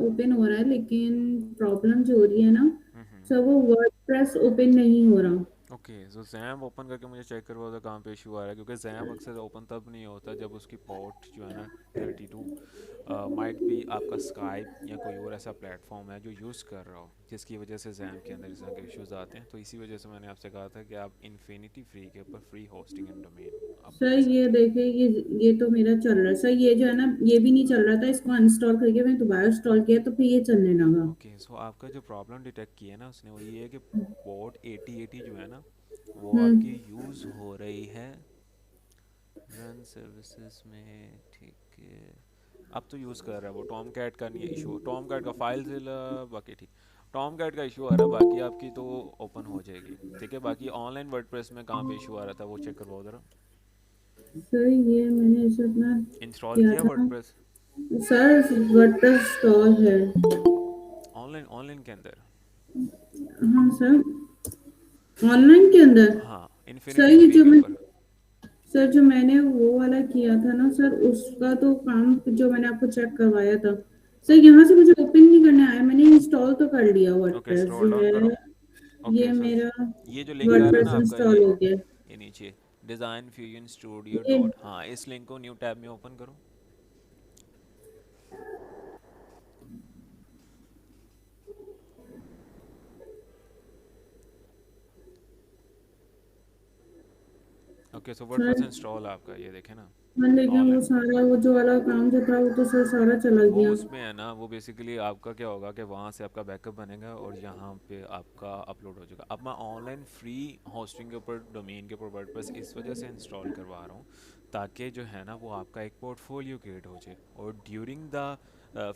Open हो रहा है, लेकिन प्रॉब्लम जो हो रही है ना हम्म। सर, वो वर्डप्रेस ओपन नहीं हो रहा। ओके, सो जैम ओपन करके मुझे चेक करवा दो कहाँ पे इशू आ रहा है, क्योंकि जैम अक्सर ओपन तब नहीं होता जब उसकी पोर्ट जो है ना 32 माइट भी आपका स्काइप या कोई और ऐसा प्लेटफॉर्म है जो यूज़ कर रहा हो, जिसकी वजह से जैम के अंदर इस तरह के इश्यूज आते हैं। तो इसी वजह से मैंने आपसे कहा था कि आप इन्फिनिटी फ्री के ऊपर फ्री होस्टिंग एंड डोमेन आप सर ले ये सकते हैं। देखिए, ये तो मेरा चल रहा है सर, ये जो है ना ये भी नहीं चल रहा था, इसको अनस्टॉल करके मैं दोबारा इंस्टॉल किया तो फिर ये चलने लगा। ओके, सो आपका जो प्रॉब्लम डिटेक्ट की है ना उसने, वो ये है कि पोर्ट 8080 जो है ना वो आपकी हम्म। यूज़ हो रही है रन सर्विसेज में, ठीक है। अब तो यूज़ कर रहा है वो, टॉम कैट का नहीं है इशू, टॉम कैट का फाइल जिला बाकी ठीक। टॉम कैट का इशू आ रहा है, बाकी आपकी तो ओपन हो जाएगी, ठीक है। बाकी ऑनलाइन वर्डप्रेस में कहाँ पे इशू आ रहा था वो चेक करवाओ ज़रा। सर ये मैंने इसे अपना इंस्टॉल किया किया था वर्डप्रेस सर, वर्डप्रेस इंस्टॉल है। ऑनलाइन, ऑनलाइन के अंदर? हाँ सर, ऑनलाइन के अंदर। हाँ, सर इन्फिनिटी ये फ्री जो के मैं ऊपर। सर जो मैंने वो वाला किया था ना सर, उसका तो काम जो मैंने आपको चेक करवाया था सर, ओके यहाँ से मुझे ओपन नहीं करने आया, मैंने इंस्टॉल तो कर लिया ओके, वर्डप्रेस स्क्रॉल जो डाउन है। करो। ये ओके, सो मेरा ये जो लिंक आ रहा है वर्डप्रेस ना आपका, इंस्टॉल हो गया। ये नीचे डिज़ाइन फ्यूजन स्टूडियो ये डॉट, हाँ इस लिंक को न्यू टैब में ओपन करो। ओके, सो वर्डप्रेस सर इंस्टॉल आपका ये देखें ना हाँ, लेकिन वो ऑनलाइन। सारा वो जो वाला काम जो था वो तो सर सारा चला वो गया। उसमें है ना, वो बेसिकली आपका क्या होगा कि वहाँ से आपका बैकअप बनेगा और यहाँ पे आपका अपलोड हो जाएगा। अब मैं ऑनलाइन फ्री होस्टिंग के ऊपर, डोमेन के ऊपर वर्डप्रेस इस वजह से इंस्टॉल करवा रहा हूँ ताकि जो है ना वो आपका एक पोर्टफोलियो क्रिएट हो जाए, और ड्यूरिंग द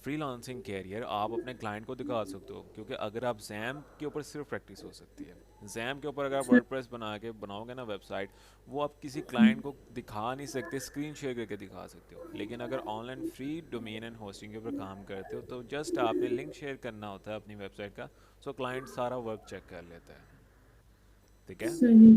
फ्रीलांसिंग कैरियर आप अपने क्लाइंट को दिखा सकते हो। क्योंकि अगर आप जैम के ऊपर सिर्फ प्रैक्टिस हो सकती है, जैम के ऊपर अगर आप सर वर्डप्रेस बना के बनाओगे ना वेबसाइट, वो आप किसी क्लाइंट को दिखा नहीं सकते, स्क्रीन शेयर करके दिखा सकते हो। लेकिन अगर online free domain and hosting के ऊपर काम करते हो तो जस्ट आपने लिंक शेयर करना होता है अपनी वेबसाइट का, सो क्लाइंट सारा वर्क चेक कर लेता है, ठीक है। सही,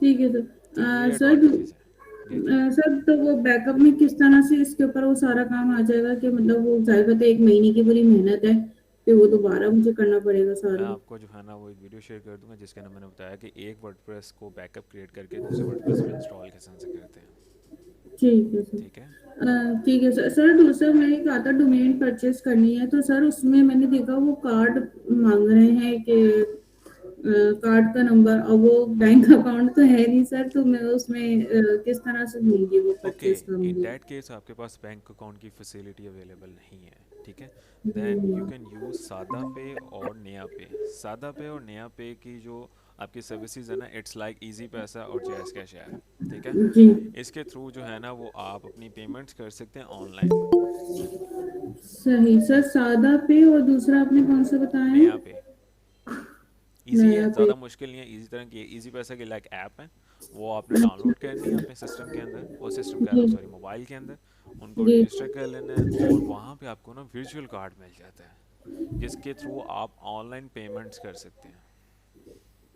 ठीक है सर। तो ये सर एडवांटेजेस है। जी जी। सर तो वो बैकअप में किस तरह से इसके ऊपर वो सारा काम आ जाएगा, कि मतलब वो जाहिर बात है एक महीने की पूरी मेहनत है, फिर वो दोबारा मुझे करना पड़ेगा मैं सारा। आपको जो है ना वो एक वीडियो शेयर कर दूंगा जिसके अंदर मैंने बताया कि एक वर्डप्रेस को बैकअप क्रिएट करके दूसरे वर्डप्रेस में इंस्टॉल किस तरह से करते हैं, ठीक है सर। ठीक है। ठीक है सर। सर दूसरा मैंने कहा था डोमेन परचेस करनी है, तो सर उसमें मैंने देखा वो कार्ड मांग रहे हैं कि कार्ड का नंबर, और वो बैंक अकाउंट तो है नहीं सर, तो मैं उसमें किस तरह से दूंगी वो ओके, परचेस इन करूंगी। दैट केस आपके पास बैंक अकाउंट की फैसिलिटी अवेलेबल नहीं है, ठीक है। Then you hmm. Can use सादा पे और नया पे। सादा पे और नया पे की जो आपकी सर्विसेज है ना, इट्स लाइक इजी पैसा और जैस कैश ऐप, ठीक है। जी। इसके थ्रू जो है ना वो आप अपनी पेमेंट्स कर सकते हैं ऑनलाइन। सही सर, सादा पे और दूसरा आपने कौन सा बताया है? नया पे इजी है, नया पे। ज़्यादा मुश्किल नहीं है, इजी तरह की इजी पैसा की लाइक ऐप है। वो आपने डाउनलोड करनी है अपने सिस्टम के अंदर, और सिस्टम कह रहा जी। हूँ सॉरी, मोबाइल के अंदर। उनको जी। रजिस्टर कर लेना है और वहाँ पे आपको ना वर्चुअल कार्ड मिल जाता है जिसके थ्रू आप ऑनलाइन पेमेंट्स कर सकते हैं।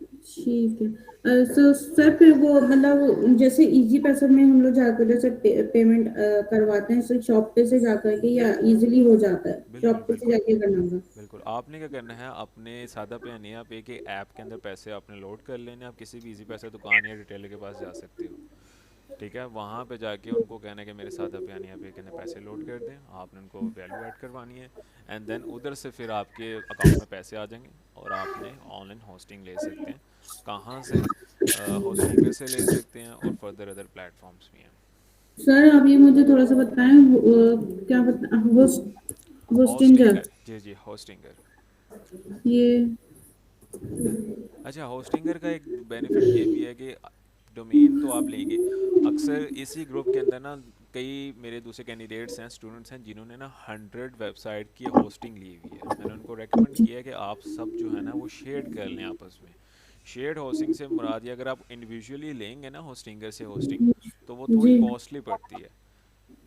ठीक है। सो सर फिर वो मतलब जैसे इजी पैसा में हम लोग जाकर जैसे पेमेंट करवाते हैं सर, शॉप पे से जाकर के, या इजीली हो जाता है बिल्कुल शॉप पे से बिल्कुल जाके करना होगा? बिल्कुल, आपने क्या करना है, अपने सादा पे या नया पे के ऐप के अंदर पैसे आपने लोड कर लेने हैं। आप किसी भी इजी पैसा दुकान या रिटेलर के पास जा सकते हो, ठीक है। वहाँ पे जाके उनको कहना है कि मेरे सादा पे या पे के अंदर पैसे लोड कर दें, आपने उनको वैल्यू ऐड करवानी है। एंड देन उधर से फिर आपके अकाउंट में पैसे आ जाएंगे और आपने ऑनलाइन होस्टिंग ले सकते हैं। कहाँ से? होस्टिंगर से ले सकते हैं, और फर्दर अदर प्लेटफॉर्म्स भी हैं। सर आप ये मुझे थोड़ा सा बताएं, क्या बता, होस्टिंजर, होस्टिंगर, जी जी, होस्टिंगर। ये। अच्छा, होस्टिंगर का एक बेनिफिट ये भी है कि डोमेन तो आप लेंगे, अक्सर इसी ग्रुप के अंदर ना कई मेरे दूसरे कैंडिडेट्स हैं, स्टूडेंट्स हैं जिन्होंने ना 100 वेबसाइट की होस्टिंग ली हुई है। मैंने उनको रेकमेंड किया है कि आप सब जो है ना वो शेयर कर लें आपस में। शेयर्ड होस्टिंग से मुराद ये, अगर आप इंडिविजुअली लेंगे ना होस्टिंगर से होस्टिंग, तो वो थोड़ी जी। कॉस्टली पड़ती है।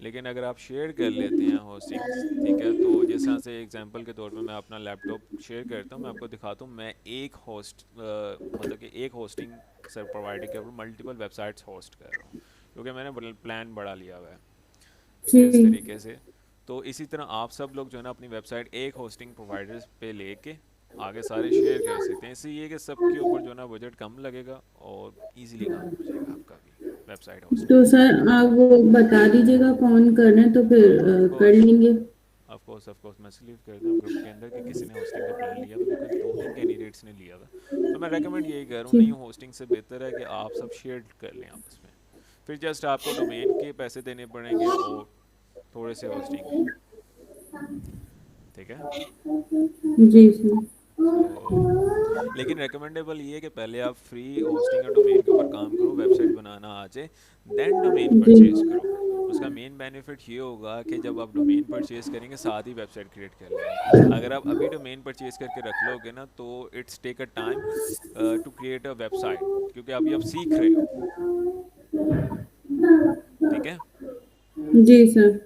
लेकिन अगर आप शेयर कर लेते हैं होस्टिंग्स, ठीक है, तो जिस तरह से एग्जांपल के तौर पे मैं अपना लैपटॉप शेयर करता हूँ, मैं आपको दिखाता हूँ, मैं एक होस्ट मतलब कि एक होस्टिंग सर प्रोवाइडर के ऊपर मल्टीपल वेबसाइट्स होस्ट कर रहा हूँ, क्योंकि मैंने प्लान बड़ा लिया हुआ है इस ठीक। तरीके से। तो इसी तरह आप सब लोग जो है ना अपनी वेबसाइट एक होस्टिंग प्रोवाइडर पे लेके आगे सारे शेयर कर सकते हैं। इससे ये है कि सबके ऊपर जो है ना बजट कम लगेगा और इजीली काम हो जाएगा आपका भी वेबसाइट होस्टिंग तो का। सर आप वो बता दीजिएगा कौन कर रहे हैं तो फिर ऑफ कर कोर्स, लेंगे। ऑफ कोर्स मैसेज लीव कर दें ग्रुप के अंदर कि किसी ने होस्टिंग का प्लान लिया था, तो कुछ 2-3 कैंडिडेट्स ने लिया था। तो मैं रेकमेंड यही कर रहा हूँ, नहीं ठीक। होस्टिंग से बेहतर है कि आप सब शेयर कर लें आपस में। फिर जस्ट आपको डोमेन के पैसे देने पड़ेंगे और थोड़े से होस्टिंग के। ठीक है। जी सर। सो लेकिन रेकमेंडेबल ये है कि पहले आप फ्री होस्टिंग और डोमेन के ऊपर काम करो, वेबसाइट बनाना आ जाए, देन डोमेन जी परचेज करो। उसका मेन बेनिफिट ये होगा कि जब आप डोमेन परचेज करेंगे साथ ही वेबसाइट क्रिएट कर लेंगे। अगर आप अभी डोमेन परचेज करके रख लोगे ना तो it's take a time to create a website, क्योंकि अभी आप सीख रहे हो। ठीक है। जी सर।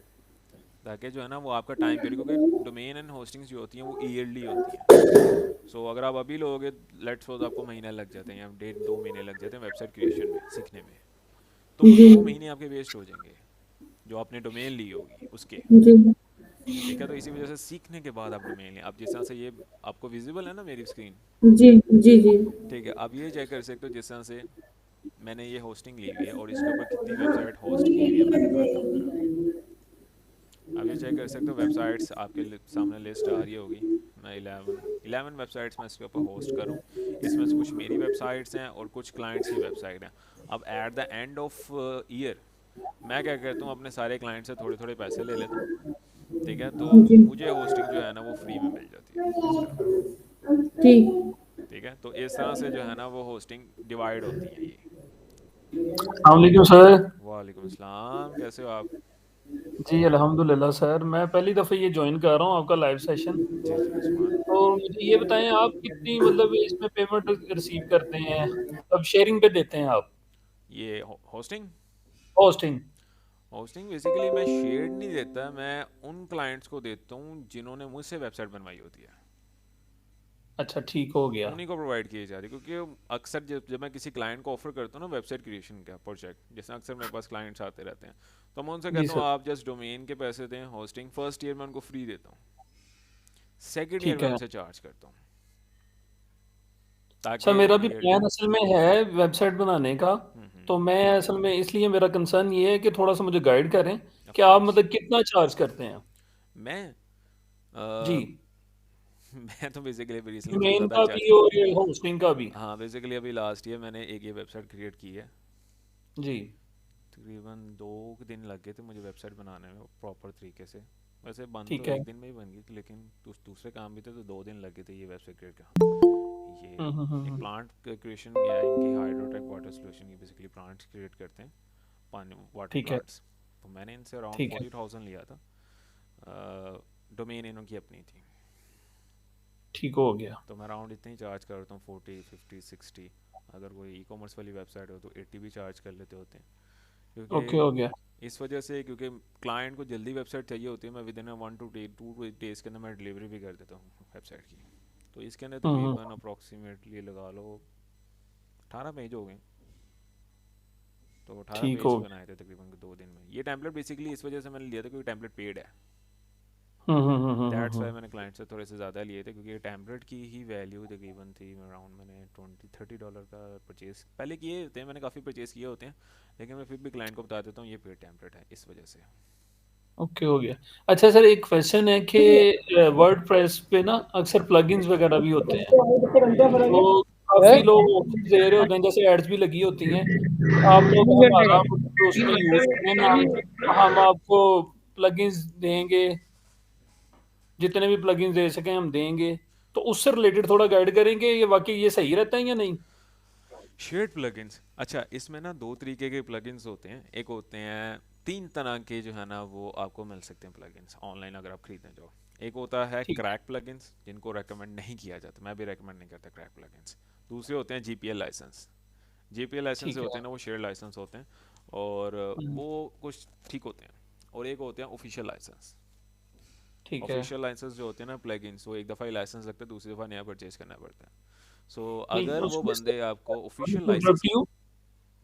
ताकि जो है ना वो आपका टाइम पीरियड, क्योंकि डोमेन एंड होस्टिंग्स जो होती हैं वो ईयरली होती हैं। सो अगर आप अभी लोगे, लेट्स सपोज आपको महीना लग जाते हैं या 1.5-2 महीने लग जाते हैं वेबसाइट क्रिएशन में सीखने में, तो वो जी 2 महीने आपके वेस्ट हो जाएंगे जो आपने डोमेन ली होगी उसके। जी ठीक है। तो इसी वजह से सीखने के बाद आप डोमेन लें। अब जिस तरह से ये आपको विजिबल है ना मेरी स्क्रीन, जी जी जी ठीक है, अब ये चेक कर सकते हो जिस तरह से मैंने ये होस्टिंग ली हुई है और इसके ऊपर कितनी वेबसाइट होस्ट की हुई है मैंने वर्कआउट करा। अब ये चेक कर सकते हो वेबसाइट्स आपके सामने लिस्ट आ रही होगी। मैं 11 वेबसाइट्स मैं इसके ऊपर होस्ट करूँ। इसमें से कुछ मेरी वेबसाइट्स हैं और कुछ क्लाइंट्स की वेबसाइट हैं। अब at the end of year मैं क्या करता हूँ, अपने सारे क्लाइंट से थोड़े थोड़े पैसे ले लेता हूँ। ठीक है। तो जी मुझे होस्टिंग जो है ना वो फ्री में मिल जाती है इस तरह। ठीक। ठीक है। तो इस तरह से जो है ना वो होस्टिंग डिवाइड होती हैं ये। अस्सलाम सर। वालेकुम अस्सलाम, कैसे हो आप? जी अल्हम्दुलिल्लाह सर, मैं पहली दफ़ा ये ज्वाइन कर रहा हूँ आपका लाइव सेशन। जी जी उस्मान। तो मुझे ये बताएं आप कितनी मतलब इसमें पेमेंट रिसीव करते हैं, अब शेयरिंग पे देते हैं आप ये होस्टिंग होस्टिंग? होस्टिंग बेसिकली मैं शेयर नहीं देता, मैं उन क्लाइंट्स को देता हूँ जिन्होंने मुझसे वेबसाइट बनवाई होती है, अच्छा ठीक हो गया। उन्हीं को प्रोवाइड किए जा रही है। क्योंकि अक्सर जब मैं किसी क्लाइंट को ऑफर करता हूँ ना वेबसाइट क्रिएशन का प्रोजेक्ट, जैसे अक्सर मेरे पास क्लाइंट्स आते रहते हैं, तो मैं उनसे जी कहता हूँ सर। आप जस्ट डोमेन के पैसे दें, होस्टिंग फर्स्ट ईयर में उनको फ्री देता हूँ, सेकेंड ईयर ठीक में है। उनसे चार्ज करता हूँ सर ताकि मेरा भी ईयरली। प्लान असल में है वेबसाइट बनाने का। तो मैं असल में इसलिए मेरा कंसर्न ये है कि थोड़ा सा मुझे गाइड करें ऑफ कि आप कोर्स। मतलब कितना चार्ज करते हैं? मैं जी, मैं तो बेसिकली अभी रिसेंटली बहुत डोमेन ज़्यादा का चार्ज। भी और ये होस्टिंग का भी। हाँ बेसिकली अभी लास्ट ईयर मैंने एक ये वेबसाइट क्रिएट की है। जी तकरीबन 2 दिन लग गए थे मुझे वेबसाइट बनाने में प्रॉपर तरीके से। वैसे बन तो ठीक है। एक दिन में ही बन गई थी, लेकिन दूसरे काम भी थे तो 2 दिन लग गए थे ये वेबसाइट क्रिएट का। ये एक हम्म। प्लांट क्रिएशन या इनकी हाइड्रोटेक वाटर सोल्यूशन की बेसिकली प्लांट्स क्रिएट करते हैं, पानी वाटर ठीक है। प्लांट्स। तो मैंने इनसे अराउंड ठीक है। 40,000 लिया था। डोमेन इनकी अपनी थी। ठीक हो गया। तो मैं अराउंड इतने ही चार्ज करता हूँ, 40, 50, 60। अगर कोई ई कॉमर्स वाली वेबसाइट हो तो 80 भी चार्ज कर लेते होते हैं। ओके हो गया। क्योंकि इस वजह से, क्योंकि क्लाइंट को जल्दी वेबसाइट चाहिए होती है, मैं विद इन 1 to 2 days के अंदर मैं डिलीवरी भी कर देता हूँ वेबसाइट की। तो इसके अंदर हम्म। तकरीबन अप्रॉक्सीमेटली लगा लो 18 पेज हो गए। तो 18 ठीक पेज हो गया। बनाए थे तकरीबन 2 दिन में। ये टेम्पलेट बेसिकली इस वजह से मैंने लिया था क्योंकि टेम्पलेट पेड है। दैट्स वाई मैंने क्लाइंट से थोड़े से ज़्यादा लिए थे, क्योंकि टैबलेट की ही वैल्यू तकरीबन थी अराउंड, मैंने $20-30 का परचेज़ पहले किए होते हैं, मैंने काफ़ी परचेज़ किए होते हैं, लेकिन मैं फिर भी क्लाइंट को बता देता हूँ ये पेड टैबलेट है इस वजह से। ओके हो गया। अच्छा सर एक क्वेश्चन है कि वर्ड प्रेस पे ना अक्सर प्लगइन्स वगैरह भी होते हैं, जी जी। तो काफी लोग ऑप्शन दे रहे होते हैं, जैसे एड्स भी लगी होती हैं। आप लोग हमारा मतलब उसमें यूज करें, हम आपको प्लगइन्स देंगे, जितने भी प्लगइन्स दे सकें हम देंगे। तो उससे रिलेटेड थोड़ा गाइड करेंगे ये वाकई ये सही रहता है या नहीं? शेयर्ड प्लगइन्स, अच्छा इसमें ना दो तरीके के प्लगइन्स होते हैं। एक होते हैं 3 तरह के जो है ना वो आपको मिल सकते हैं प्लगइन्स ऑनलाइन अगर आप खरीदने जाओ। एक होता है ठीक। क्रैक प्लगइन्स जिनको रेकमेंड नहीं किया जाता, मैं भी रेकमेंड नहीं करता क्रैक प्लगइन्स। दूसरे होते हैं जीपीएल लाइसेंस। जीपीएल लाइसेंस ठीक से है। होते हैं ना वो शेयर लाइसेंस होते हैं, और हम्म, वो कुछ ठीक होते हैं। और एक होते हैं ऑफिशियल लाइसेंस। ठीक है। ऑफिशियल लाइसेंस जो होते हैं ना प्लगइन्स, वो एक दफ़ा ही लाइसेंस लगता है, दूसरी दफ़ा नया परचेज करना पड़ता है। सो नहीं अगर वो उसमें से बंदे आपको ऑफिशियल इंटरप्ट लाइसेंस। यू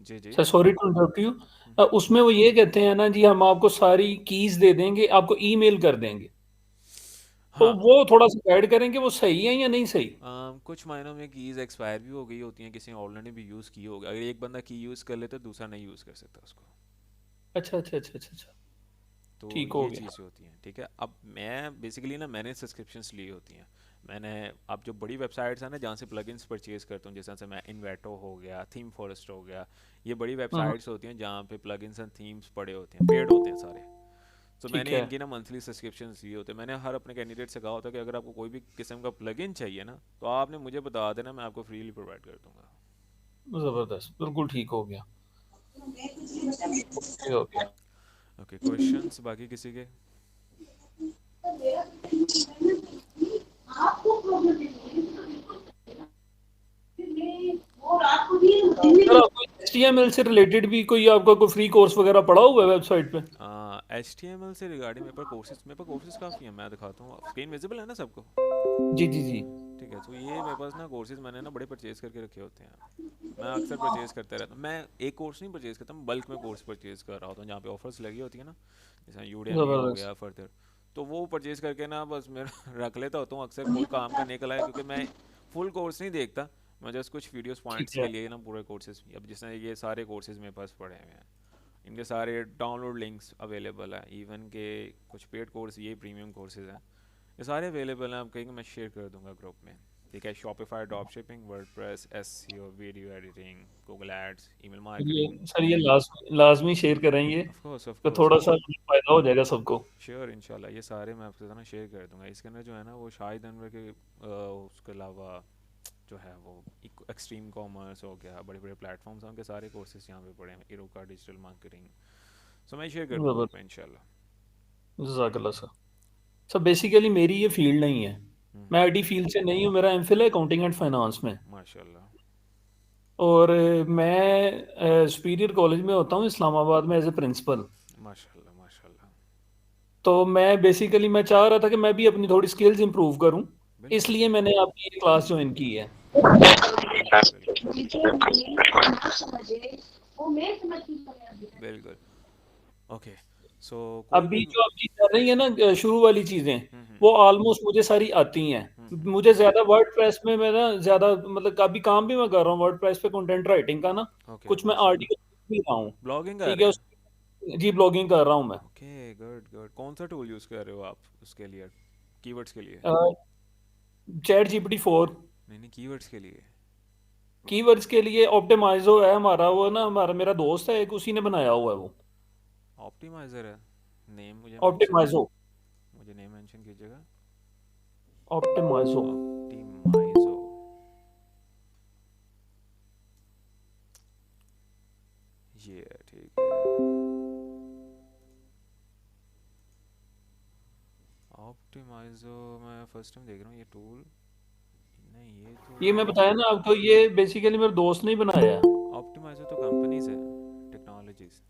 जी जी। Sorry to interrupt you. उसमें वो ये कहते हैं ना जी, हम आपको सारी कीज दे देंगे, आपको ईमेल कर देंगे। तो हाँ, वो थोड़ा सा गाइड करेंगे, वो सही है या नहीं सही? कुछ मायनों में कीज़ एक्सपायर भी हो गई होती हैं, किसी ने ऑलरेडी भी यूज़ की होगी। अगर एक बंदा की यूज़ कर लेता है दूसरा नहीं यूज़ कर सकता उसको। अच्छा अच्छा अच्छा अच्छा अच्छा। तो ठीक हो ये गया। चीज़ें होती हैं, ठीक है। अब मैं बेसिकली ना, मैंने सब्सक्रिप्शंस ली होती हैं। मैंने, अब जो बड़ी वेबसाइट्स हैं ना जहाँ से प्लगइन्स परचेज़ करता हूँ, जैसे से मैं इन्वेटो हो गया, थीम फॉरेस्ट हो गया, ये बड़ी हाँ, वेबसाइट्स होती हैं जहाँ पे प्लगइन्स एंड थीम्स पड़े होते हैं, पेड होते हैं सारे। तो ठीक मैंने है। इनकी ना मंथली सब्सक्रिप्शन लिए होते हैं। मैंने हर अपने कैंडिडेट से कहा होता है कि अगर आपको कोई भी किस्म का प्लगइन चाहिए ना, तो आपने मुझे बता देना, मैं आपको फ्रीली प्रोवाइड कर दूंगा। जबरदस्त, बिल्कुल ठीक हो गया। Okay okay. ओके, क्वेश्चंस बाकी किसी के? सर, आपको HTML से रिलेटेड भी कोई आपका कोई फ्री कोर्स वगैरह पड़ा हुआ है वेबसाइट पे? एच टी एम एल से रिगार्डिंग मेरे पास कोर्सेज काफ़ी हैं, मैं दिखाता हूँ। स्क्रीन विजिबल है ना सबको? जी जी जी। ठीक है, तो ये मेरे पास ना कोर्सेज मैंने ना बड़े परचेज करके रखे होते हैं। मैं अक्सर परचेज करता रहता हूँ। मैं एक कोर्स नहीं परचेज करता, मैं बल्क में कोर्स परचेज कर रहा होता हूँ जहाँ पे ऑफर्स लगी होती है ना, जैसे यूडेमी हो जबरदस्त। गया, फर्दर। तो वो परचेज करके ना बस मेरा रख लेता होता हूँ। अक्सर कोई काम का निकला है, क्योंकि मैं फुल कोर्स नहीं देखता। मैं जस्ट कुछ वीडियोस ठीक पॉइंट्स है। के लिए ना पूरे कोर्सेज, अब जैसे ये सारे कोर्सेज मेरे पास पड़े हुए हैं, इनके सारे डाउनलोड लिंक्स अवेलेबल है। इवन के कुछ पेड कोर्स, ये प्रीमियम कोर्सेज हैं, ये सारे अवेलेबल हैं। आप कहेंगे मैं शेयर कर दूंगा ग्रुप में। ठीक है, Shopify drop shipping, WordPress, SEO, video editing, Google ads, email ये मार्केटिंग। सर, ये लाजमी शेयर करेंगे ऑफ तो कोर्स थोड़ा सा इंशाल्लाह। फायदा हो जाएगा सबको। श्योर इंशाल्लाह, ये सारे मैं आपके साथ ना शेयर कर दूंगा। इसके अंदर जो है ना वो शाहिद अनवर के उसके अलावा जो है वो एक्सट्रीम कॉमर्स हो गया, बड़े बड़े प्लेटफॉर्म्स हैं, उनके सारे कोर्सेज यहाँ पे पड़े हैं, इरोका डिजिटल मार्केटिंग। सो मैं शेयर कर दूंगा ग्रुप में जबरदस्त। इंशाल्लाह। जज़ाकल्लाह सर। सर बेसिकली मेरी ये फील्ड नहीं है। मैं हम्म, आईटी फील्ड से नहीं हूँ, मेरा एमफिल है अकाउंटिंग एंड फाइनेंस में। माशाल्लाह। और मैं सुपीरियर कॉलेज में होता हूँ इस्लामाबाद में एज ए प्रिंसिपल। माशाल्लाह माशाल्लाह। तो मैं बेसिकली मैं चाह रहा था कि मैं भी अपनी थोड़ी स्किल्स इंप्रूव करूँ, बिल्कुल इसलिए बिल्कुल मैंने आपकी ये क्लास ज्वाइन की है। बिल्कुल बिल्कुल बिल्कुल। ओके, सो कोई अभी भी। जो आप चीज़ कर रही है ना, शुरू वाली चीज़ें, हम्म। वो ऑलमोस्ट मुझे सारी आती हैं। मुझे ज़्यादा वर्डप्रेस में मैं ना ज़्यादा मतलब अभी काम भी मैं कर रहा हूँ वर्डप्रेस पे, कंटेंट राइटिंग का ना। ओके, कुछ मैं माशाल्लाह। आर्टिकल भी रहा हूँ। ब्लॉगिंग कर ठीक है रहे हैं? जी, ब्लॉगिंग कर रहा हूँ मैं। Okay, good good. कौन सा टूल यूज़ कर रहे हो आप उसके लिए, कीवर्ड्स के लिए? Chat GPT 4। नहीं नहीं, कीवर्ड्स के लिए। कीवर्ड्स के लिए ऑप्टिमाइजो है हमारा, वो ना हमारा मेरा दोस्त है एक, उसी ने बनाया हुआ है वो। ऑप्टिमाइज़र है? नेम ऑप्टिमाइजो। मुझे नेम मेंशन कीजिएगा। ऑप्टिमाइजो। ऑप्टिमाइजो, ये है, ठीक है। ऑप्टिमाइजो, मैं फर्स्ट टाइम देख रहा हूँ ये टूल। नहीं, ये तो ये मैं बताया ना आपको, ये बेसिकली मेरे दोस्त ने ही बनाया है। ऑप्टिमाइजो तो कंपनीज है, टेक्नोलॉजीज।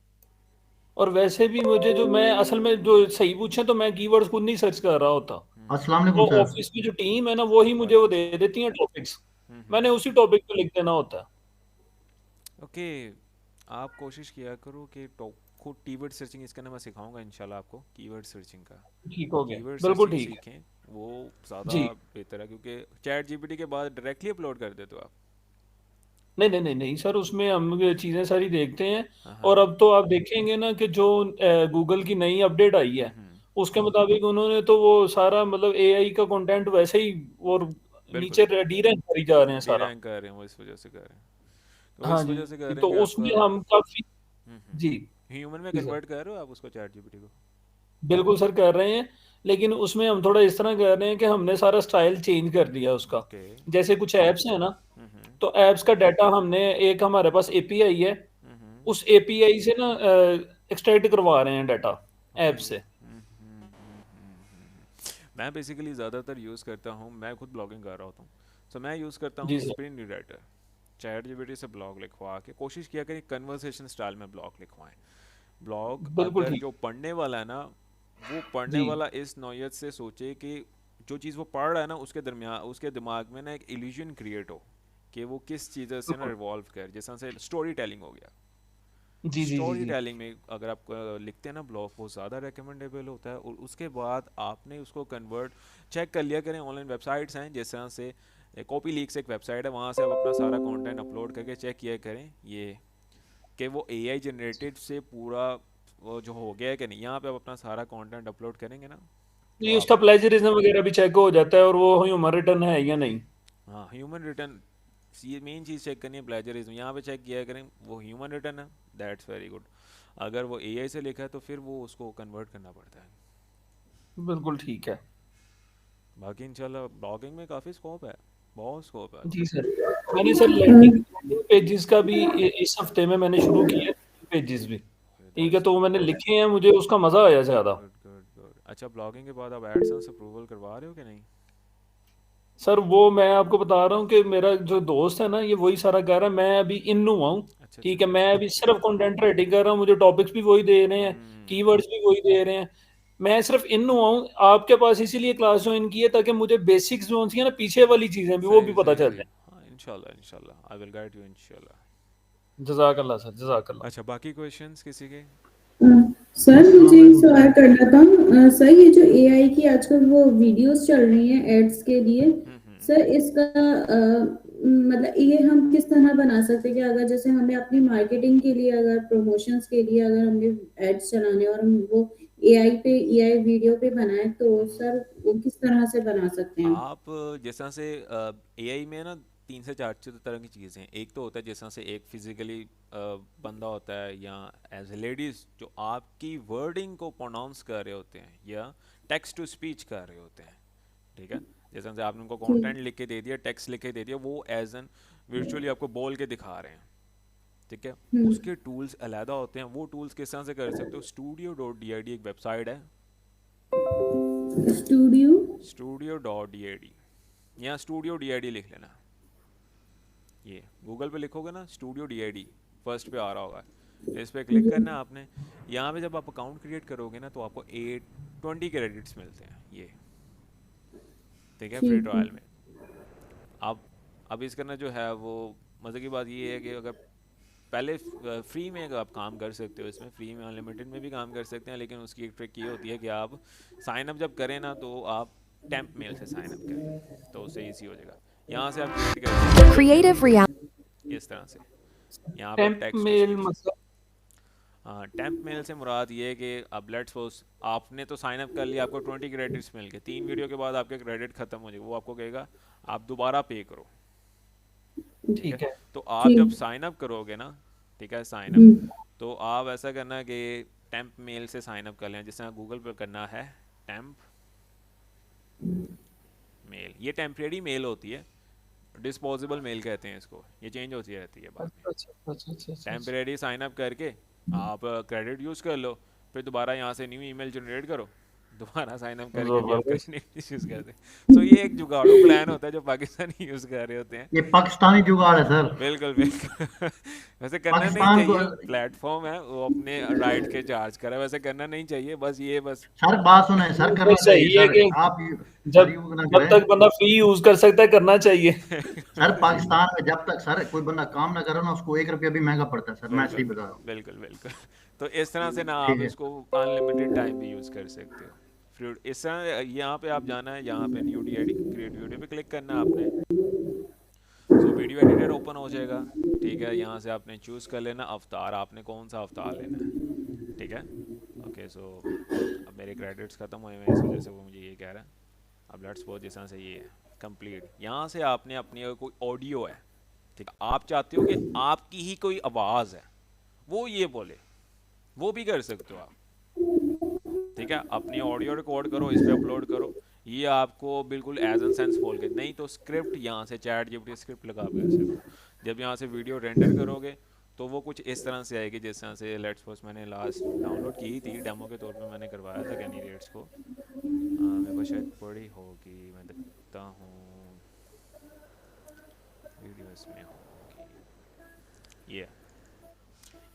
और वैसे भी मुझे जो मैं असल में जो सही पूछे तो मैं कीवर्ड्स खुद नहीं सर्च कर रहा होता। अस्सलाम वालेकुम तो सर। ऑफिस की जो टीम है ना, वो ही मुझे वो वालेकुम दे सलाम। देती है टॉपिक्स। मैंने हम्म। उसी टॉपिक पे लिख देना होता है। ओके, आप कोशिश किया करो कि खुद कीवर्ड सर्चिंग, इसका ना मैं सिखाऊंगा इंशाल्लाह आपको कीवर्ड सर्चिंग का। ठीक हो गया, कीवर्ड बिल्कुल सर्चिंग ठीक है। सीखें, वो ज़्यादा जी। बेहतर है, क्योंकि चैट जीपीटी के बाद डायरेक्टली अपलोड कर देते हो आप। नहीं नहीं नहीं नहीं सर, उसमें हम ये चीज़ें सारी देखते हैं। हाँ और हाँ। अब तो आप देखेंगे ना कि जो गूगल की नई अपडेट आई है, उसके मुताबिक उन्होंने तो वो सारा मतलब एआई का कंटेंट वैसे ही और बिल्कुल, नीचे डी रैंक करी जा रहे हैं डी सारा। रैंक कर रहे हैं वो, इस वजह से कर रहे हैं। वो हाँ इस वजह से कर जी, रहे तो हैं कि उसमें आपका हम काफी। जी। ह्यूमन में जी सर, कन्वर्ट कर रहे हो आप उसको, चैट जीपीटी को? बिल्कुल सर कर रहे हैं। लेकिन उसमें हम थोड़ा इस तरह कर रहे हैं कि हमने सारा स्टाइल चेंज कर दिया उसका। ओके। जैसे कुछ ऐप्स हैं ना, हम्म तो ऐप्स का डाटा हमने, एक हमारे पास एपीआई है, हम्म। उस एपीआई से ना एक्सट्रैक्ट करवा रहे हैं डाटा ऐप ओके। से। मैं बेसिकली ज़्यादातर यूज़ करता हूँ, मैं खुद ब्लॉगिंग कर रहा होता हूँ, तो मैं यूज़ करता जी हूँ सर, स्क्रीन रीडाइटर। चैट जीपीटी से ब्लॉग लिखवा के कोशिश किया करें कन्वर्सेशन स्टाइल में ब्लॉग लिखवाएं। ब्लॉग बिल्कुल अगर ठीक। जो पढ़ने वाला है ना, वो पढ़ने जी, वाला इस नौयत से सोचे कि जो चीज़ वो पढ़ रहा है ना, उसके दरमियान उसके दिमाग में ना एक इल्यूजन क्रिएट हो कि वो किस चीज़ से ना बिल्कुल। रिवॉल्व कर, जैसा से स्टोरी टेलिंग हो गया। जी, जी, जी, स्टोरी जी। टेलिंग में अगर आप लिखते हैं ना ब्लॉग, वो ज़्यादा रिकमेंडेबल होता है। और उसके बाद आपने उसको कन्वर्ट चेक कर लिया करें, ऑनलाइन वेबसाइट्स हैं जिस तरह से कॉपी लीक्स एक वेबसाइट है, वहाँ से आप अपना सारा कंटेंट अपलोड करके चेक किया करें ये कि वो एआई जनरेटेड से पूरा वो जो हो गया है कि नहीं। यहाँ पे आप अपना सारा कंटेंट अपलोड करेंगे ना तो ये आप, उसका प्लेजरिज्म वगैरह भी चेक हो जाता है और वो ह्यूमन रिटर्न है या नहीं? हाँ ह्यूमन रिटर्न, ये मेन चीज़ चेक करनी है। प्लेजरिज्म यहाँ पे चेक किया करें, वो ह्यूमन रिटर्न है, दैट्स वेरी गुड। अगर वो एआई से लिखा है तो फिर वो उसको कन्वर्ट करना पड़ता है। बिल्कुल ठीक है। बाकी इंशाल्लाह ब्लॉगिंग में काफ़ी स्कोप है, बहुत स्कोप है जी अभी। सर। मैंने सर लैंडिंग पेजेस का भी इस हफ्ते में मैंने शुरू किया है, पेजेस भी। ठीक है, दैट्स तो वो मैंने लिखे हैं, मुझे उसका मज़ा आया ज़्यादा। Good good good. अच्छा, ब्लॉगिंग के बाद आप एडसेंस अप्रूवल करवा रहे हो कि नहीं? सर वो मैं आपको बता रहा हूँ कि मेरा जो दोस्त है ना, ये वही सारा कह रहा है, मैं अभी इन हुआ हूँ। अच्छा अच्छा ठीक है, अच्छा मैं अच्छा। अभी सिर्फ कंटेंट राइटिंग कर रहा हूँ, मुझे टॉपिक्स भी वही दे रहे हैं, कीवर्ड्स भी वही दे रहे हैं। मैं सिर्फ इन हुआ हूँ आपके पास, इसीलिए क्लास ज्वाइन की है ताकि मुझे बेसिक्स जो होती है ना, पीछे वाली चीज़ें भी वो भी सही पता सही चल सही, जाए। हाँ इंशाल्लाह इंशाल्लाह, आई विल गाइड यू इंशाल्लाह। जज़ाकल्लाह सर, जज़ाकल्लाह। अच्छा, बाकी क्वेश्चंस किसी के? सर मुझे अस्सलाम एक वालेकुम सवाल सर। करना था। सर ये जो एआई की आजकल वो वीडियोस चल रही हैं एड्स के लिए, सर इसका मतलब ये हम किस तरह बना सकते हैं कि अगर जैसे हमें अपनी मार्केटिंग के लिए, अगर प्रमोशंस के लिए अगर हमें एड्स चलाने और हम वो एआई पे एआई वीडियो पे बनाए तो सर वो किस तरह से बना सकते हैं? आप जिस तरह से एआई में ना 3 से 4 तरह की चीज़ें हैं। एक तो होता है जिस तरह से एक फिजिकली बंदा होता है या एज ए लेडीज़ जो आपकी वर्डिंग को प्रोनाउंस कर रहे होते हैं या टेक्स्ट टू स्पीच कर रहे होते हैं। ठीक है, जिस तरह से आपने उनको ठीक। कंटेंट लिख के दे दिया, टेक्स्ट लिख के दे दिया, वो एज एन वर्चुअली आपको बोल के दिखा रहे हैं। ठीक है, हम्म। उसके टूल्स अलहदा होते हैं। वो टूल्स किस तरह से कर सकते हो, studio.did एक वेबसाइट है, स्टूडियो। studio.did या स्टूडियो DID लिख लेना। ये गूगल पे लिखोगे ना स्टूडियो DID, फर्स्ट पे आ रहा होगा, इस पे क्लिक करना है आपने। यहाँ पे जब आप अकाउंट क्रिएट करोगे ना तो आपको 820 क्रेडिट्स मिलते हैं ये, ठीक है, फ्री ठीक है। ट्रायल में। अब इस करना जो है वो मज़े की बात ये है कि अगर पहले फ्री में अगर आप काम कर सकते हो, इसमें फ्री में अनलिमिटेड में भी काम कर सकते हैं, लेकिन उसकी एक ट्रिक ये होती है कि आप साइन अप जब करें ना तो आप टेम्प मेल से साइन अप करें, तो उससे ईजी हो जाएगा। यहाँ से आप क्रिएट कर सकते हो Creative reality. इस तरह से। यहाँ पे temp text to mail speech, मतलब? हाँ टेम्प मेल से मुराद ये है कि अब लेट्स सपोज आपने तो साइन अप कर लिया, आपको 20 क्रेडिट्स मिल गए, 3 वीडियो के बाद आपके क्रेडिट खत्म हो जाएगा, वो आपको कहेगा आप दोबारा पे करो। ठीक है, ठीक है। तो आप जब ठीक। साइन अप करोगे ना, ठीक है साइन अप, हम्म। तो आप ऐसा करना कि टेम्प मेल से साइन अप कर लें, जिस तरह गूगल पर करना है टेम्प मेल। ये टेम्परेरी मेल होती है, डिस्पोजेबल मेल कहते हैं इसको, ये चेंज होती रहती है बाद में। अच्छा, अच्छा, अच्छा, अच्छा, अच्छा, अच्छा। टेम्परेरी साइन अप करके आप क्रेडिट यूज़ कर लो, फिर दोबारा यहाँ से न्यू ईमेल जनरेट करो, दोबारा साइन अप करके भी आप जबरदस्त। क्रेडिट यूज़ करते हैं। सो ये एक जुगाड़ू प्लान होता है जो पाकिस्तानी यूज़ कर रहे होते हैं। ये पाकिस्तानी जुगाड़ है सर। बिल्कुल बिल्कुल। वैसे करना नहीं पाकिस्तान को चाहिए, प्लेटफॉर्म है वो अपने राइट के चार्ज कर रहा है, वैसे करना नहीं चाहिए, बस ये बस। सर बात सुने सर, ये करना चाहिए सही है सर। कि आप सर जब यूज ना जब करें। तक बंदा फ्री यूज कर सकता है करना चाहिए। सर पाकिस्तान में जब तक सर कोई बंदा काम ना करे ना, उसको 1 रुपया भी महंगा पड़ता है सर, मैं सही बिल्कुल बता रहा हूँ। बिल्कुल बिल्कुल। तो इस तरह से ना आप ठीक है। इसको अनलिमिटेड टाइम भी यूज़ कर सकते हो। फिर इस तरह यहाँ पे आप जाना है, यहाँ पे न्यू DID क्रिएट वीडियो पे क्लिक करना है आपने। सो वीडियो एडिटर ओपन हो जाएगा। ठीक है, यहाँ से आपने चूज़ कर लेना अवतार, आपने कौन सा अवतार लेना है। ठीक है, ओके। सो अब मेरे क्रेडिट्स ख़त्म हुए हैं, इस वजह से वो मुझे ये कह रहा है। अब लेट्स सपोज जिस तरह से ये है कंप्लीट, यहाँ से आपने अपनी कोई ऑडियो है, ठीक है, आप चाहते हो कि आपकी ही कोई आवाज़ है वो ये बोले, वो भी कर सकते हो आप। ठीक है, अपनी ऑडियो रिकॉर्ड करो, इस पर अपलोड करो, ये आपको बिल्कुल एज एन सेंस बोल के। नहीं तो स्क्रिप्ट यहाँ से चैट GPT स्क्रिप्ट लगा कर सकते हो। जब यहाँ से वीडियो रेंडर करोगे तो वो कुछ इस तरह से आएगी, जिस तरह से लेट्स सपोज मैंने लास्ट डाउनलोड की थी डेमो के तौर पे, मैंने करवाया था कैंडिडेट्स को। मेरे को शायद पड़ी होगी, मैं देखता हूँ वीडियो इसमें होगी। ये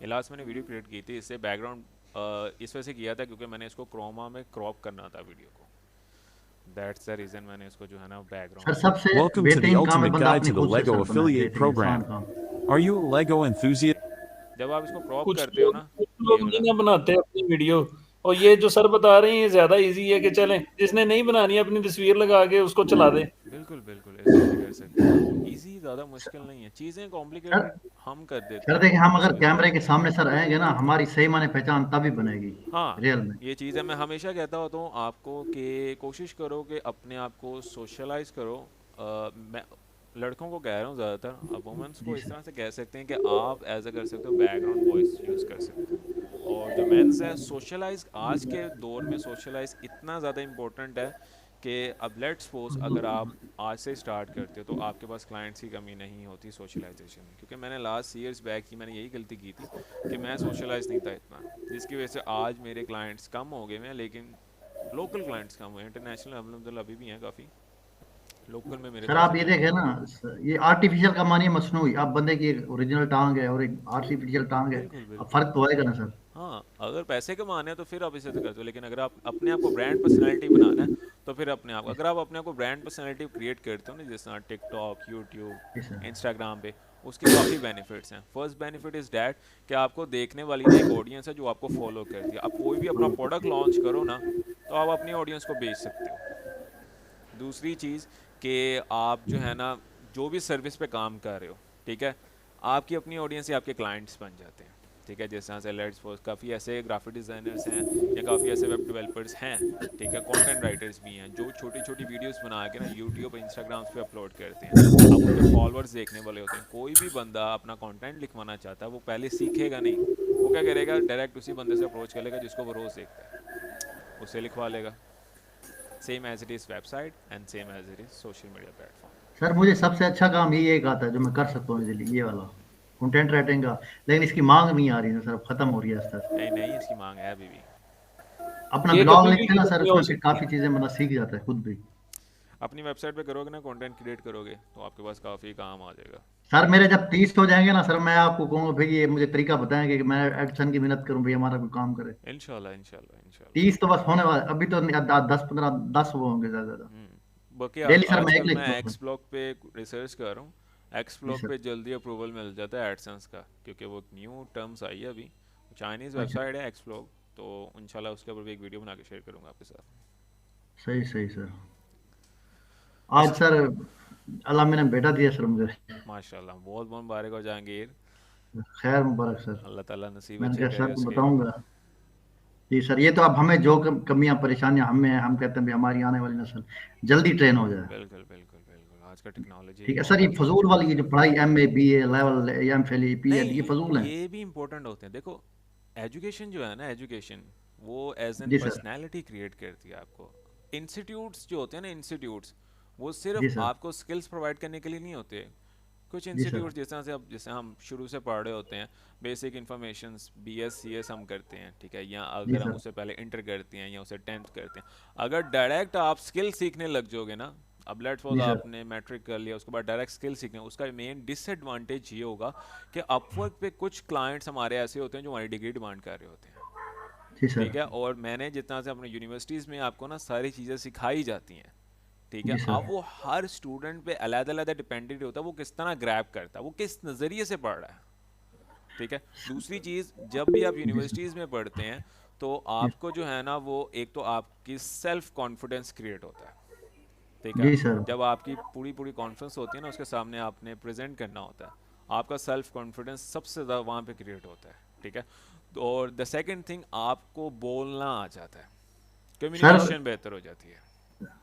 लास्ट मैंने वीडियो क्रिएट की थी, इससे बैकग्राउंड इस वजह से किया था क्योंकि मैंने इसको क्रोमा में क्रॉप करना था वीडियो को, दैट्स द रीज़न मैंने इसको जो है ना सर बैकग्राउंड। सबसे Welcome to the बेहतरीन काम है ultimate बंदा guide अपनी to the खुद से LEGO सर बनाए, affiliate बेहतरीन आसान program. काम। Are you a LEGO enthusiast? जब आप इसको प्रॉप कुछ करते हो ना, कुछ ये लोग वाला, नहीं ना बनाते अपनी वीडियो, और ये जो सर बता रहे हैं ये ज्यादा इजी है कि चलें जिसने नहीं बनानी अपनी तस्वीर लगा के उसको चला दे। बिल्कुल बिल्कुल ऐसे भी कर सकते हैं आप। इजी, ज़्यादा मुश्किल नहीं है, चीज़ें सर कॉम्प्लिकेटेड हम कर देते सर हैं देखिए, हम अगर मुश्किल कैमरे बनाते के हैं। सामने सर आएंगे ना, हमारी सही माने पहचान तभी बनेगी हाँ, रियल में। ये चीज़ है, मैं हमेशा कहता होता हूँ आपको कि कोशिश करो कि अपने आप को सोशलाइज करो। मैं लड़कों को कह रहा हूँ ज़्यादातर, अब वुमेंस जी को इस सर। तरह से कह सकते हैं कि आप एज अ कर सकते हो बैकग्राउंड वॉइस यूज़ कर सकते हो। और जो मेंस है, सोशलाइज आज के दौर में सोशलाइज इतना ज़्यादा इम्पोर्टेंट है कि अब लेट्स सपोज अगर आप आज से स्टार्ट करते हो तो आपके पास क्लाइंट्स की कमी नहीं होती सोशलाइजेशन में, क्योंकि मैंने लास्ट ईयर्स बैक ही मैंने यही गलती की थी कि मैं सोशलाइज नहीं था इतना, जिसकी वजह से आज मेरे क्लाइंट्स कम हो गए हैं, लेकिन लोकल क्लाइंट्स कम हुए हैं। इंटरनेशनल अवेलेबल अभी भी हैं काफ़ी, लोकल में मेरे सर खासे आप ये क्लाइंट्स देखें हैं। ना, ये आर्टिफिशियल का मानिए मसनूई, आप बंदे की एक ओरिजिनल टांग है और एक आर्टिफिशियल टांग है, बिल्कुल अब बिल्कुल। फर्क तो आएगा ना सर। हाँ, अगर पैसे कमाने हैं तो फिर आप इसे तो करते हो, लेकिन अगर आप अपने आप को ब्रांड पर्सनैलिटी बनाना है तो फिर अपने आप, जी अगर सर। आप अपने आप को ब्रांड पर्सनैलिटी क्रिएट करते हो ना, जैसे टिकटॉक, यूट्यूब, जी सर। इंस्टाग्राम पे, उसके काफ़ी बेनिफिट्स हैं। फर्स्ट बेनिफिट इज़ डैट कि आपको देखने वाली ना एक ऑडियंस है जो आपको फॉलो करती है। आप कोई भी अपना फॉलो प्रोडक्ट करते हैं। लॉन्च करो ना, तो आप अपनी ऑडियंस को बेच सकते हो। दूसरी चीज़ कि आप जो है ना, जो भी सर्विस पे काम कर रहे हो, ठीक है, आपकी अपनी ऑडियंस ही आपके क्लाइंट्स बन जाते हैं। ठीक है, जैसे से लेट्स सपोज काफ़ी ऐसे ग्राफिक डिज़ाइनर्स हैं या काफ़ी ऐसे वेब डेवलपर्स हैं, ठीक है, कंटेंट राइटर्स भी हैं, जो छोटी छोटी वीडियोस बना के ना यूट्यूब इंस्टाग्राम्स पे अपलोड करते हैं। अब उनके फॉलोअर्स देखने वाले होते हैं। कोई भी बंदा अपना कंटेंट लिखवाना चाहता है, वो पहले सीखेगा नहीं, वो क्या करेगा, डायरेक्ट उसी बंदे से अप्रोच कर लेगा जिसको वो रोज़ देखता है, उससे लिखवा लेगा। Same as it is website and same as it is social media platform. Sir मुझे सबसे अच्छा काम ये एक आता है जो मैं कर सकता हूँ इजीली, ये वाला कंटेंट राइटिंग का। लेकिन इसकी मांग नहीं आ रही है सर, खत्म हो रही है आस्ते आस्ते। नहीं नहीं, इसकी मांग है अभी भी। अपना ये ब्लॉग कभी भी लिखते हैं ना खत्म सर, नहीं हो उसमें फिर सकती। काफी चीजें मतलब सीख जाता है खुद भी। अपनी वेबसाइट पे करोगे ना, कंटेंट क्रिएट करोगे, तो आपके पास काफ़ी काम आ जाएगा। सर मेरे जब 30 हो जाएंगे ना सर, मैं आपको कहूंगा भाई ये मुझे तरीका बताएंगे कि मैं एडसन की मेहनत करूं भाई, हमारा कोई काम करे। इंशाल्लाह इंशाल्लाह इंशाल्लाह। 30 तो बस होने वाला, अभी तो 10 15 10 वो होंगे ज्यादा ज्यादा। बाकी डेली सर मैं एक आजकल मैं लिखता हूँ सर। एक्स ब्लॉक पे रिसर्च कर रहा हूँ। एक्स जी ब्लॉक सर। पे जल्दी अप्रूवल मिल जाता है एडसेंस का, क्योंकि वो न्यू टर्म्स आई है अभी। चाइनीज़ अच्छा। वेबसाइट है एक्स ब्लॉक, तो इंशाल्लाह उसके ऊपर भी एक वीडियो बना के शेयर करूँगा आपके साथ। सही सही सर। आज अच्छा, सर अल्लाह मैंने बेटा दिया सर मुझे। माशाल्लाह, बहुत बहुत मुबारक हो जहांगीर। खैर मुबारक सर। अल्लाह ताला नसीब मैंने अच्छे कहा करे सर को उसके। बताऊंगा। जी सर, ये तो अब हमें जो कमियां परेशानियां हमें हैं, हम कहते हैं भी हमारी आने वाली नस्ल जल्दी ट्रेन हो जाए। बिल्कुल बिल्कुल बिल्कुल, आज का टेक्नोलॉजी ठीक है सर, बहुत ये आगे बढ़ फजूल चुका वाली है। ये जो पढ़ाई MA BA level M Phil PhD, ये नहीं, फजूल है। ये भी इम्पोर्टेंट होते हैं। देखो, एजुकेशन जो है ना, एजुकेशन वो एज एन जी सर। पर्सनैलिटी क्रिएट करती है आपको। इंस्टीट्यूट्स जो होते हैं ना, इंस्टीट्यूट्स वो जी सिर्फ सर। आपको स्किल्स प्रोवाइड करने के लिए नहीं होते। कुछ जी सर। इंस्टीट्यूट जिस तरह से अब, जैसे हम शुरू से पढ़ रहे होते हैं, बेसिक इन्फॉर्मेशन BS CS हम करते हैं, ठीक है, या जी अगर हम सर। उससे पहले इंटर करते हैं या उसे 10th करते हैं, अगर डायरेक्ट आप स्किल सीखने लग जाओगे ना, अब लेट्स सपोज जी सर। आपने मैट्रिक कर लिया, उसके बाद डायरेक्ट स्किल सीखने, उसका मेन डिसएडवांटेज ये होगा कि अपवर्क पे कुछ क्लाइंट्स हमारे ऐसे होते हैं जो हमारी डिग्री डिमांड कर रहे होते हैं। जी ठीक सर। है, और मैंने जितना से अपने यूनिवर्सिटीज़ में आपको ना सारी चीज़ें सिखाई जाती हैं। ठीक है, जी सर। अब वो हर स्टूडेंट पे अलग अलग डिपेंडेंट होता है, वो किस तरह ग्रैब करता है, वो किस नज़रिए से पढ़ रहा है। ठीक है, दूसरी चीज़, जब भी आप जी सर। यूनिवर्सिटीज़ में पढ़ते हैं तो जी आपको जो है ना, वो एक तो आपकी सेल्फ कॉन्फिडेंस क्रिएट होता है। ठीक है, जी सर। जब आपकी पूरी पूरी कॉन्फ्रेंस होती है ना, उसके सामने आपने प्रेजेंट करना होता है, आपका सेल्फ कॉन्फिडेंस सबसे ज़्यादा वहाँ पे क्रिएट होता है। ठीक है, और द सेकंड थिंग, आपको बोलना आ जाता है, सर कम्युनिकेशन बेहतर हो जाती है।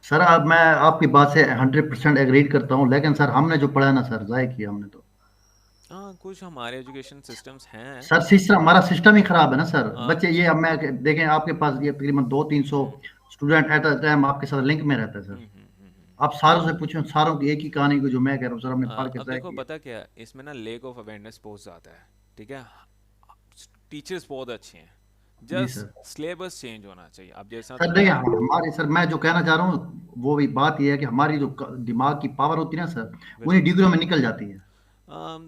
सर अब मैं आपकी बात से 100% एग्री करता हूँ, लेकिन सर हमने जो पढ़ा है ना सर, जाए किया हमने तो। हाँ, कुछ हमारे एजुकेशन सिस्टम्स हैं। सर सिस्टम, हमारा सिस्टम ही खराब है ना सर। बच्चे कुछ। ये अब मैं देखें आपके पास ये तकरीबन 200-300 हम्म स्टूडेंट एट अ टाइम आपके साथ लिंक में रहता है सर। आप सारों से पूछें, सारों की एक ही कहानी को जो मैं कह रहा हूँ सर, हमने पढ़ के अब तय देखो, किया। पता क्या है, इसमें ना लेक ऑफ अवेयरनेस बहुत ज़्यादा है। ठीक है, टीचर्स बहुत अच्छे हैं, जी सर। जस्ट सिलेबस चेंज होना चाहिए। अब जैसा तो सर मैं देखिए हमारे सर, मैं जो कहना चाह रहा हूँ वो भी बात ये है कि हमारी जो दिमाग की पावर होती है ना सर, उन्हीं बिल्कुल। डिग्रियों में निकल जाती है।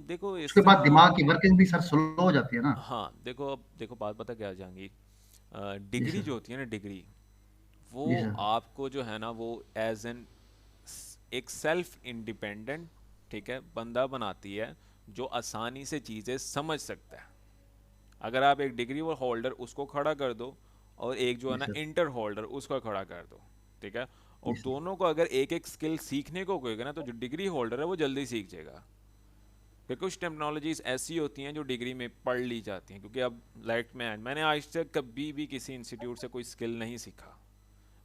देखो इस उसके बाद तरह, दिमाग की वर्किंग भी सर स्लो हो जाती है ना। हाँ देखो, अब देखो बात पता क्या है जहांगीर, जी डिग्री सर। जो होती है ना, डिग्री वो जी सर। आपको जो है ना, वो एज एन एक सेल्फ इंडिपेंडेंट, ठीक है, बंदा बनाती है जो आसानी से चीज़ें समझ सकता है। अगर आप एक डिग्री होल्डर उसको खड़ा कर दो और एक जो है जी ना सर। इंटर होल्डर उसको खड़ा कर दो, ठीक है, जी और सर। दोनों को अगर एक एक स्किल सीखने को कहेगा ना, तो जो डिग्री होल्डर है वो जल्दी सीख जाएगा। फिर कुछ टेक्नोलॉजीज ऐसी होती हैं जो डिग्री में पढ़ ली जाती हैं, क्योंकि अब लाइक मैंने आज तक कभी भी किसी इंस्टीट्यूट से कोई स्किल नहीं सीखा।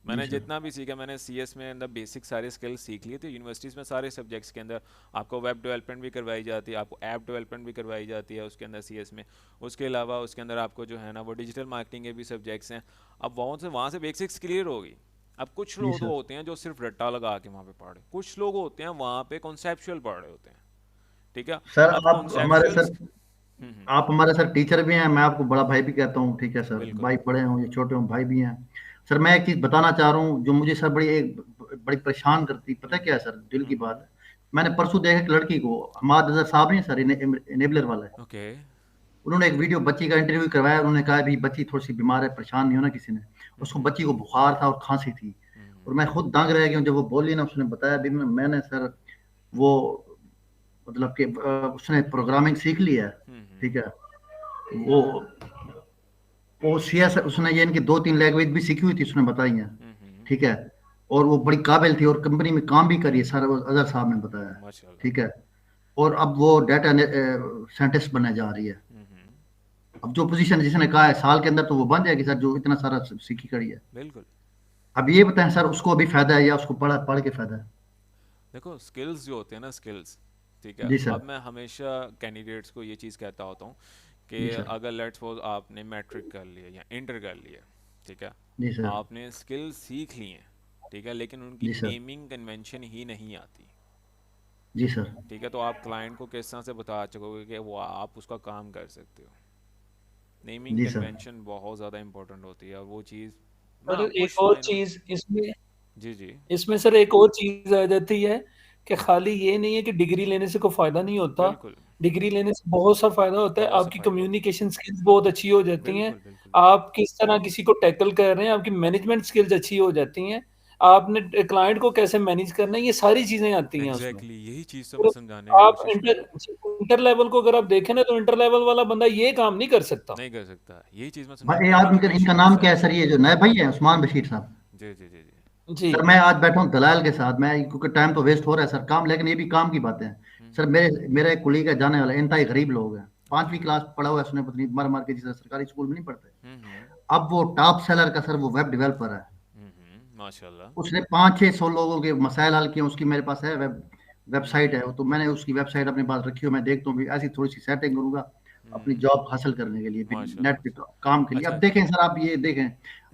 जी मैंने सर। जितना भी सीखा मैंने सीएस में अंदर बेसिक सारे स्किल्स सीख लिए थे। यूनिवर्सिटीज़ में सारे सब्जेक्ट्स के अंदर आपको वेब डेवलपमेंट भी करवाई जाती है, आपको ऐप डेवलपमेंट भी करवाई जाती है उसके अंदर सीएस में। उसके अलावा उसके अंदर आपको जो है ना वो डिजिटल मार्केटिंग के भी सब्जेक्ट्स हैं। अब वहाँ से बेसिक्स क्लियर होगी। अब कुछ जी लोग तो सर। होते हैं जो सिर्फ रट्टा लगा के वहाँ पे पढ़ रहे, कुछ लोग होते हैं वहाँ पे कॉन्सेप्चुअल पढ़ रहे होते हैं, ठीक है। सर अब आप हमारे कॉन्सेप्चुअल, सर आप हमारे सर टीचर भी हैं, मैं आपको बड़ा भाई भी कहता हूँ, ठीक है सर, बिल्कुल। भाई बड़े हों या छोटे हों, भाई भी हैं। सर मैं एक चीज़ बताना चाह रहा हूँ जो मुझे सर बड़ी परेशान करती, पता क्या है सर, दिल की बात है। मैंने परसों देखा एक लड़की को, हमाद अजहर साहब नहीं सर, इनेबलर वाला है, ओके। उन्होंने एक वीडियो बच्ची का इंटरव्यू करवाया। उन्होंने कहा भी बच्ची थोड़ी सी बीमार है, परेशान नहीं होना किसी ने। उसको बच्ची को बुखार था और खांसी थी, और मैं खुद दंग रह गया जब वो बोली ना। उसने बताया भी मैंने सर वो मतलब कि उसने प्रोग्रामिंग सीख ली है, ठीक है। वो वो सीएस उसने ये इनकी 2-3 लैंग्वेज भी सीखी हुई थी, उसने बताई हैं, ठीक है। और वो बड़ी काबिल थी और कंपनी में काम भी करी है, सर अजहर साहब ने बताया, माशाल्लाह। ठीक है। और अब वो डाटा साइंटिस्ट बनने जा रही है। अब जो पोजीशन जिसने कहा है साल के अंदर तो वो बन जाएगी सर, जो इतना सारा सीखी करी है। बिल्कुल। अब ये बताएं सर, उसको अभी फायदा है या उसको पढ़ के फायदा है? देखो स्किल्स जो होते हैं ना, स्किल्स, ठीक है। जी सर। अब मैं हमेशा कैंडिडेट्स को ये चीज़ कहता होता हूँ कि जी सर। अगर लेट्स सपोज आपने मैट्रिक कर लिया या इंटर कर लिया, ठीक है, जी सर। आपने स्किल सीख ली हैं, ठीक है, लेकिन उनकी जी सर। नेमिंग कन्वेंशन ही नहीं आती, जी सर। ठीक है, तो आप क्लाइंट को किस तरह से बता सकोगे कि वो आप उसका काम कर सकते हो। नेमिंग जी सर। कन्वेंशन बहुत ज़्यादा इंपॉर्टेंट होती है, और वो चीज़ और मैं एक कुछ और मायनों। चीज इसमें जी जी। इसमें सर एक और चीज आ जाती है कि खाली ये नहीं है कि डिग्री लेने से कोई फायदा नहीं होता। बिल्कुल। डिग्री लेने से बहुत सा फायदा होता है। बहुत से आपकी फ़ायदे होते कम्युनिकेशन स्किल्स बहुत अच्छी हो हैं। जाती हैं। बिल्कुल बिल्कुल बिल्कुल। आप किस तरह किसी को टैकल कर रहे हैं, आपकी मैनेजमेंट स्किल्स अच्छी हो जाती हैं। आपने क्लाइंट को कैसे मैनेज करना है, ये सारी चीज़ें आती हैं उसमें। एग्जैक्टली यही चीज़ तो मैं तो समझाने की आप कोशिश में हूँ। इंटर लेवल को अगर आप देखें ना, तो इंटर लेवल वाला बंदा ये काम नहीं कर सकता। नहीं कर सकता, यही चीज़ मैं भाई समझाने आप की इनका कोशिश इनका में नाम क्या है सबसे। सर, ये जो नए भाई है उस्मान बशीर साहब? जी जी जी जी। जी सर मैं आज बैठा हूँ दलाल के साथ, मैं क्योंकि टाइम तो वेस्ट हो रहा है सर काम, लेकिन ये भी काम की बातें हैं। सर मेरा एक कुलीग है जाने वाला, इंतहाई गरीब लोग हैं, 5वीं क्लास पढ़ा हुआ है उसने, पत्नी मर मार के, जिस सरकारी स्कूल में नहीं पढ़ते। अब वो टॉप सेलर का सर वो वेब डेवलपर है। माशाल्लाह। उसने 500-600 लोगों के मसाइल हल किए। उसकी मेरे पास है वेबसाइट है, तो मैंने उसकी वेबसाइट अपने पास रखी हो, मैं देखता हूँ भी ऐसी थोड़ी सी सेटिंग करूंगा अपनी जॉब हासिल करने के लिए भी, नेट माशाल्लाह। पे काम के लिए। अब अच्छा। देखें सर, आप ये देखें,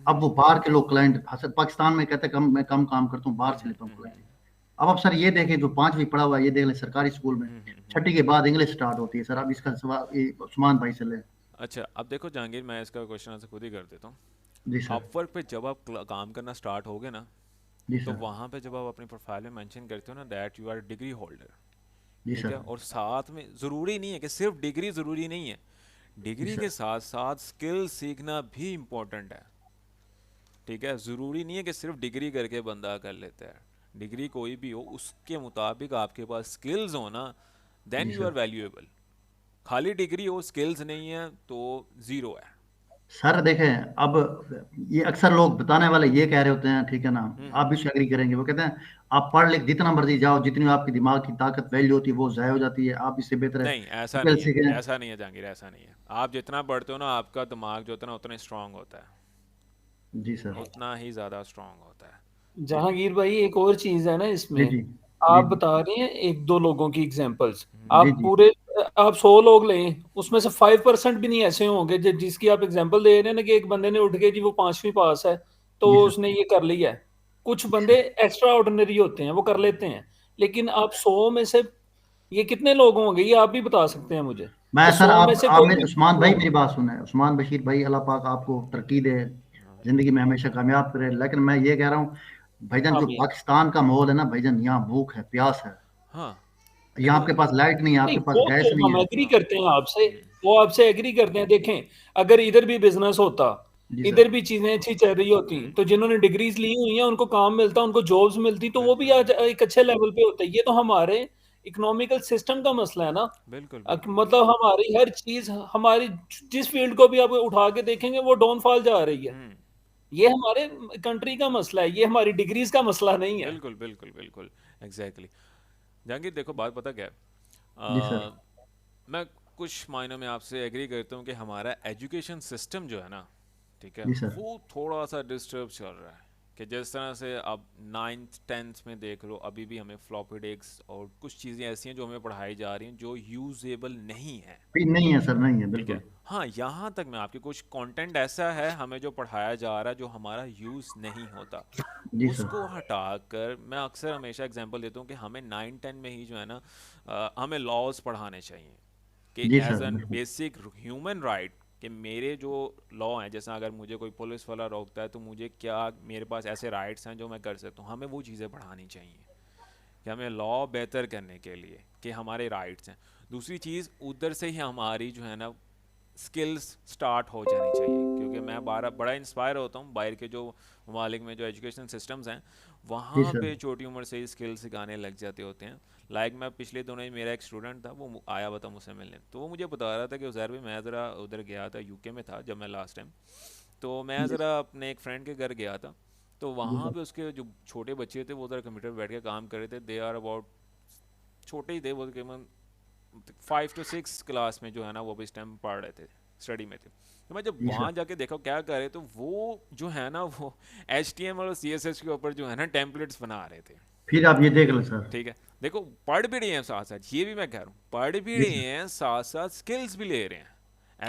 अब वो बाहर के लोग क्लाइंट हासिल, पाकिस्तान में कहते हैं कम, मैं कम काम करता हूँ, बाहर से लेता हूँ क्लाइंट। अब सर ये देखें, जो 5वीं पढ़ा हुआ है ये देख लें सरकारी स्कूल में, 6ठी के बाद इंग्लिश स्टार्ट होती है सर। अब इसका सवाल ये उस्मान भाई से ले। अच्छा अब देखो जहांगीर, मैं इसका क्वेश्चन आंसर खुद ही कर देता हूँ। जी सर। अपवर्क पे जब आप काम करना स्टार्ट होगे ना, जी तो सर। वहाँ पे जब आप अपनी प्रोफाइल में मेंशन करते हो ना that you are degree holder, जी ठीक है, सर। और साथ में ज़रूरी नहीं है कि सिर्फ डिग्री ज़रूरी नहीं है, जी डिग्री के सर। साथ साथ स्किल सीखना भी इम्पोर्टेंट है, ठीक है। ज़रूरी नहीं है कि सिर्फ डिग्री करके बंदा कर लेता है। डिग्री कोई भी हो, उसके मुताबिक आपके पास स्किल्स हो ना, देन जी यू आर सर। वैल्यूएबल। खाली डिग्री हो स्किल्स नहीं है तो ज़ीरो है। सर देखें, अब ये अक्सर लोग बताने वाले ये कह रहे होते हैं, ठीक है ना, आप भी एग्री करेंगे, वो कहते हैं आप पढ़ लिख जितना मर्जी जाओ, जितनी आपकी दिमाग की ताकत वैल्यू होती है वो ज़ाय हो जाती है, आप इससे बेहतर है नहीं ऐसा स्किल नहीं है, सीखें। ऐसा नहीं है जहांगीर, ऐसा नहीं है। आप जितना पढ़ते हो ना, आपका दिमाग जो होता है ना उतना स्ट्रांग होता है, जी सर। उतना ही ज़्यादा स्ट्रांग होता है। ठीक है। जहांगीर भाई एक और चीज है ना जी इसमें। जी। जी आप जी। बता रहे हैं एक दो लोगों की एग्जांपल्स। जी आप जी। पूरे आप 100 लोग लें, उसमें से 5% भी नहीं ऐसे होंगे जिसकी आप एग्जांपल दे रहे हैं ना, कि एक बंदे ने उठ के जी वो 5वीं पास है तो जी सर। उसने ये कर लिया है। कुछ जी बंदे सर। एक्स्ट्रा ऑर्डिनरी होते हैं, वो कर लेते हैं। लेकिन आप 100 में से ये कितने लोग होंगे, ये आप भी बता सकते हैं मुझे मैं कि सर 100 में से आप कोई मेरे भी उस्मान भाई लोग। मेरी बात सुने, उस्मान बशीर भाई, अल्लाह पाक आपको तरक्की दे, जिंदगी में हमेशा कामयाब करे। लेकिन मैं ये कह रहा हूँ भाईजान, जो आमीन। पाकिस्तान का माहौल है ना भाईजान, यहाँ भूख है, प्यास है, हाँ यहाँ देखो। आपके पास लाइट नहीं है, नहीं आपके पास वो गैस तो नहीं हम है। एग्री हाँ। करते हैं आपसे, वो आपसे एग्री करते हैं। देखें, अगर इधर भी बिजनेस होता, जी इधर सर। भी चीजें अच्छी चल रही होती, तो जिन्होंने डिग्रीज ली हुई हैं उनको काम मिलता, उनको जॉब्स मिलती, तो वो भी आज एक अच्छे लेवल पे होता है। ये तो हमारे इकोनॉमिकल सिस्टम का मसला है ना। बिल्कुल मतलब हमारी हर चीज, हमारी जिस फील्ड को भी आप उठा के देखेंगे वो डाउनफॉल जा रही है। ये हमारे कंट्री का मसला है, ये हमारी डिग्रीज का मसला नहीं है। बिल्कुल बिल्कुल बिल्कुल एग्जैक्टली। जहांगीर देखो बात पता क्या है, जी सर। मैं कुछ मायनों में आपसे एग्री करता हूँ कि हमारा एजुकेशन सिस्टम जो है ना, ठीक है, जी सर। वो थोड़ा सा डिस्टर्ब चल रहा है। कि जिस तरह से अब 9th 10th में देख लो, अभी भी हमें फ्लॉपी डिस्क और कुछ चीज़ें ऐसी हैं जो हमें पढ़ाई जा रही हैं जो यूजेबल नहीं है। नहीं है सर, नहीं है ठीक है, बिल्कुल। हाँ, यहाँ तक मैं आपके कुछ कंटेंट ऐसा है हमें जो पढ़ाया जा रहा है जो हमारा यूज़ नहीं होता, जी सर। उसको हटाकर मैं अक्सर हमेशा एग्जांपल देता हूँ कि हमें 9-10 में ही जो है ना, हमें लॉज पढ़ाने चाहिए कि जी एज सर एन बिल्कुल। बेसिक ह्यूमन राइट, कि मेरे जो लॉ हैं, जैसे अगर मुझे कोई पुलिस वाला रोकता है तो मुझे क्या, मेरे पास ऐसे राइट्स हैं जो मैं कर सकता हूँ, हमें वो चीज़ें पढ़ानी चाहिए कि हमें लॉ बेहतर करने के लिए कि हमारे राइट्स हैं। दूसरी चीज़, उधर से ही हमारी जो है ना स्किल्स स्टार्ट हो जानी चाहिए, क्योंकि मैं बड़ा इंस्पायर होता हूँ बाहर के जो ममालिक में जो एजुकेशन सिस्टम्स हैं, जी वहाँ सर। पे छोटी उम्र से ही स्किल्स सिखाने लग जाते होते हैं। मैं पिछले दिनों ही मेरा एक स्टूडेंट था, वो आया हुआ था मुझसे मिलने, तो वो मुझे बता रहा था कि उज़ैर भाई मैं ज़रा उधर गया था, यूके में था जब मैं लास्ट टाइम, तो मैं जी ज़रा अपने एक फ्रेंड के घर गया था, तो जी वहाँ सर। पे उसके जो छोटे बच्चे थे वो उधर कंप्यूटर पर बैठ के काम कर रहे थे। दे आर अबाउट, छोटे ही थे वो, तकरीबन 5 to 6 क्लास में जो है ना वो भी स्टेम पढ़ रहे थे, स्टडी में थे। तो मैं जब जी वहाँ सर। जाके देखा क्या कर रहे, तो वो जो है ना वो HTML और CSS के ऊपर जो है ना टेम्पलेट्स बना रहे थे। फिर आप ये देख लो सर। ठीक है, देखो पढ़ भी रहे हैं साथ साथ, ये भी मैं कह रहा हूँ, पढ़ भी जी रहे सर। हैं साथ साथ स्किल्स भी ले रहे हैं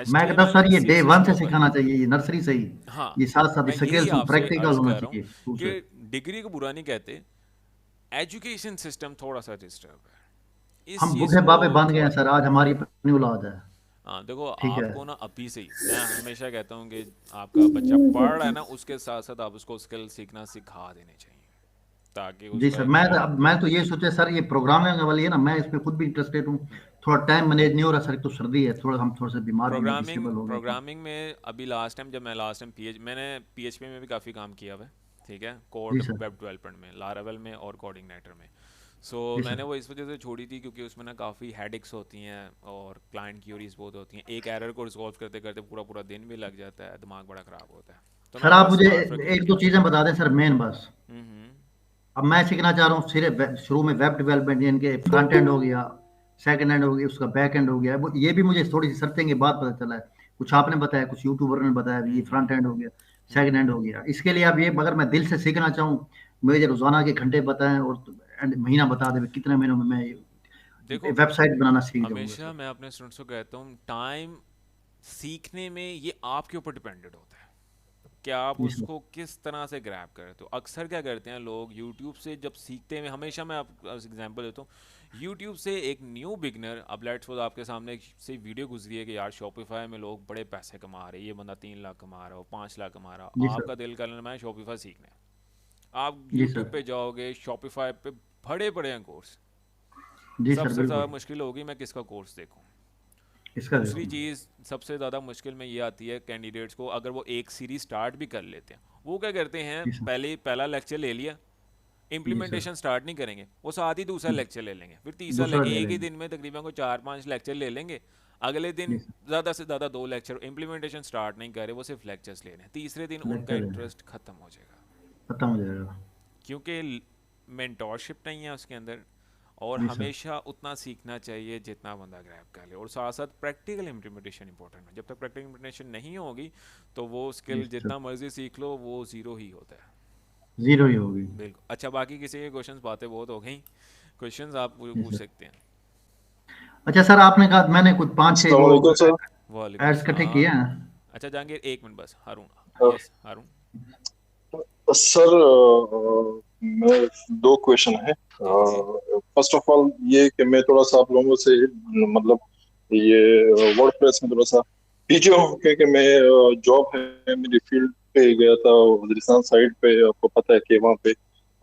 मैं कहता हूँ HTML सर ये डे CSS वन के से ऊपर। सिखाना चाहिए, ये नर्सरी से ही। हाँ, ये साथ साथ मैं यही स्किल्स आपसे प्रैक्टिकल अर्ज होना कर रहा हूँ चाहिए शुरू से। कि डिग्री को बुरा नहीं कहते, एजुकेशन सिस्टम थोड़ा सा डिस्टर्ब है, इस हम चीज़ बूढ़े को बाबे बन गए हैं थोड़ा। सर, आज हमारी अपनी औलाद है। हाँ देखो, ठीक है। आपको ना अभी से ही मैं हमेशा कहता हूँ कि आपका बच्चा पढ़ रहा है ना, उसके साथ साथ आप उसको स्किल सीखना सिखा देने चाहिए, ताकि जी सर। उसका मैं जो तो है। अब मैं तो ये सोचा सर, ये प्रोग्रामिंग वाली है ना, मैं इस पे खुद भी इंटरेस्टेड हूँ। थोड़ा टाइम मैनेज नहीं हो रहा सर, एक तो सर्दी है, थोड़ा हम थोड़े से बीमार भी हैं, प्रोग्रामिंग डिसेबल हो गए तो। प्रोग्रामिंग में अभी लास्ट टाइम, जब मैं लास्ट टाइम मैंने PHP में भी काफ़ी काम किया हुआ है, ठीक है, जी कोड सर। वेब डेवलपमेंट में, लारावेल में और कोऑर्डिनेटर में। सो जी मैंने सर। वो इस वजह से छोड़ी थी क्योंकि उसमें ना काफ़ी हेडेक्स होती हैं और क्लाइंट क्यूरीज बहुत होती हैं, एक एरर को रिजॉल्व करते करते पूरा पूरा दिन भी लग जाता है, दिमाग बड़ा ख़राब होता है, तो सर मैंने आप वो मुझे स्मार्ट वर्किंग में एक दो किया। चीजें बता दें सर, मेन बस। हम्म। अब मैं सीखना चाह रहा हूँ सिर्फ शुरू में वेब डेवलपमेंट, इनके फ्रंट एंड हो गया, सेकंड एंड हो गया, उसका बैक एंड हो गया, वो ये भी मुझे थोड़ी सी सर्चिंग के बाद पता चला है। कुछ आपने बताया, कुछ यूट्यूबर ने बताया, ये फ्रंट एंड हो गया, सेकंड एंड हो गया। इसके लिए आप ये, अगर मैं दिल से सीखना चाहूँ, मुझे रोजाना के घंटे बताएं और महीना बता दें, कितने महीनों में मैं देखो, वेबसाइट बनाना सीख जाऊंगा हमेशा सर। मैं अपने स्टूडेंट्स को कहता हूँ, टाइम सीखने में ये आपके ऊपर डिपेंडेंट होता है कि आप जी सर। उसको किस तरह से ग्रैब करें। तो अक्सर क्या करते हैं लोग, यूट्यूब से जब सीखते हैं, हमेशा मैं आपको एग्जांपल देता हूँ, यूट्यूब से एक न्यू बिगनर, अब लेट्स सपोज आपके सामने एक से वीडियो गुजरी है कि यार शॉपिफाई में लोग बड़े पैसे कमा रहे हैं, ये बंदा 3 लाख कमा रहा हो, 5 लाख कमा रहा जी हो, सर। आपका दिल कर लेना है शॉपिफाई सीखना है, आप जी यूट्यूब सर। पे जाओगे, शॉपिफाई पे बड़े बड़े हैं कोर्स, जी सर सबसे ज़्यादा बिल्कुल। मुश्किल होगी मैं किसका कोर्स देखूँ। इसका दूसरी देखो। चीज़ सबसे ज़्यादा मुश्किल में ये आती है कैंडिडेट्स को, अगर वो एक सीरीज स्टार्ट भी कर लेते हैं, वो क्या करते हैं, जी सर। पहला लेक्चर ले लिया, जी सर। इम्प्लीमेंटेशन स्टार्ट नहीं करेंगे, वो साथ ही दूसरा लेक्चर ले लेंगे, फिर तीसरा दूसरा लेंगे, ले एक ही लेंगे। दिन में तकरीबन को 4-5 लेक्चर ले लेंगे, अगले जी दिन सर। ज़्यादा से ज़्यादा 2 लेक्चर, इम्प्लीमेंटेशन स्टार्ट नहीं करे, वो सिर्फ लेक्चर्स ले रहे हैं, तीसरे दिन उनका लेक्चर लेंगे, इंटरेस्ट ख़त्म हो जाएगा, खत्म हो जाएगा। क्योंकि मेंटोरशिप नहीं है उसके अंदर। और जी सर। हमेशा उतना सीखना चाहिए जितना बंदा ग्रैब कर ले, और साथ साथ प्रैक्टिकल इम्प्लीमेंटेशन इंपॉर्टेंट है, जब तक प्रैक्टिकल इम्प्लीमेंटेशन नहीं होगी तो वो जी स्किल सर। जितना मर्जी सीख लो वो ज़ीरो ही होता है। जीरो ही होगी। बिल्कुल। अच्छा, बाकी किसी के क्वेश्चंस, बातें बहुत हो गई, क्वेश्चंस आप जी पूछ सर। सकते हैं। अच्छा सर, आपने कहा मैंने कुछ 5-6 अस्सलाम वो वालेकुम सर। वालेकुम एड्स इकट्ठे किए सलाम। हैं। अच्छा जहांगीर, एक मिनट बस, हारून, यस हारून। सर मैं दो क्वेश्चन है। जी जी जी। फर्स्ट ऑफ ऑल ये कि मैं थोड़ा सा आप लोगों से मतलब ये वर्डप्रेस में थोड़ा सा पीछे हूँ, क्योंकि मैं जॉब है मेरी फील्ड पे गया था वजीरिस्तान साइड पे। आपको पता है कि वहाँ पे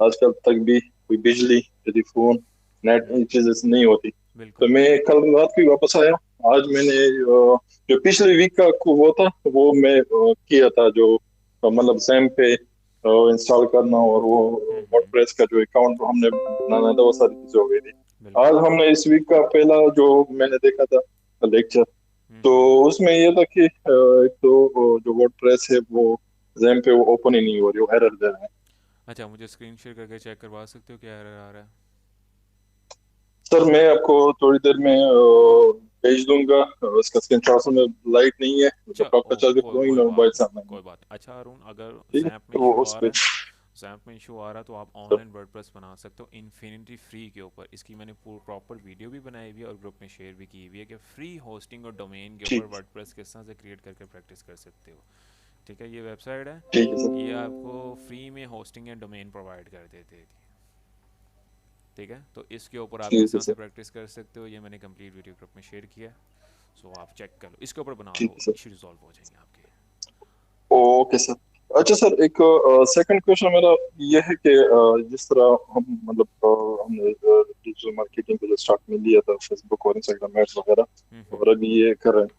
आजकल तक भी कोई बिजली, टेलीफोन, नेट, इन चीजें से नहीं होती। तो बिल्कुल। मैं कल रात को ही वापस आया। आज मैंने जो पिछले वीक का वो था वो मैं किया था, जो मतलब जैम पे इंस्टॉल करना और वो हम्म। वर्डप्रेस का जो अकाउंट हमने बनाना था, वो सारी चीजें हो गई थी। बिल्कुल। आज हमने इस वीक का पहला जो मैंने देखा था लेक्चर, तो उसमें ये था कि एक तो जो वर्डप्रेस है वो जैम पे वो ओपन ही नहीं हो रही, वो एरर दे रहा है। अच्छा, मुझे स्क्रीन शेयर करके चेक करवा सकते हो क्या एरर आ रहा है? सर मैं आपको थोड़ी देर में भेज दूंगा इसका स्क्रीनशॉट। में लाइट नहीं है, अच्छा, लैपटॉप का चार्जर कोई तो ही कोई ना, मोबाइल बात नहीं, सामने नहीं कोई है। बात नहीं। अच्छा अरुण, अगर ठीक है, जैम्प में तो वो इशू उस आ पे रहा है, जैम्प में इशू आ रहा है तो आप ऑनलाइन वर्डप्रेस बना सकते हो इन्फिनिटी फ्री के ऊपर। इसकी मैंने प्रॉपर वीडियो भी बनाई हुई है और ग्रुप में शेयर भी की हुई है कि फ्री होस्टिंग और डोमेन के ऊपर ठीक वर्डप्रेस किस तरह से क्रिएट करके प्रैक्टिस कर सकते हो। ठीक है, ये वेबसाइट है, ठीक है सर। ये आपको फ्री में होस्टिंग एंड डोमेन प्रोवाइड कर देते हैं। ठीक है, तो इसके ऊपर आप किस ठीक है तरह से सर। प्रैक्टिस कर सकते हो ये मैंने कंप्लीट वीडियो ग्रुप में शेयर किया है। सो आप चेक कर लो, इसके ऊपर बना ठीक लो, है सर। इशू रिजॉल्व हो जाएंगे आपके। Okay sir. अच्छा सर, एक सेकंड क्वेश्चन मेरा ये है कि जिस तरह हम मतलब हमने डिजिटल मार्केटिंग को जो स्टार्ट में लिया था फेसबुक और इंस्टाग्राम एड्स वगैरह, और अभी ये कर रहे हैं,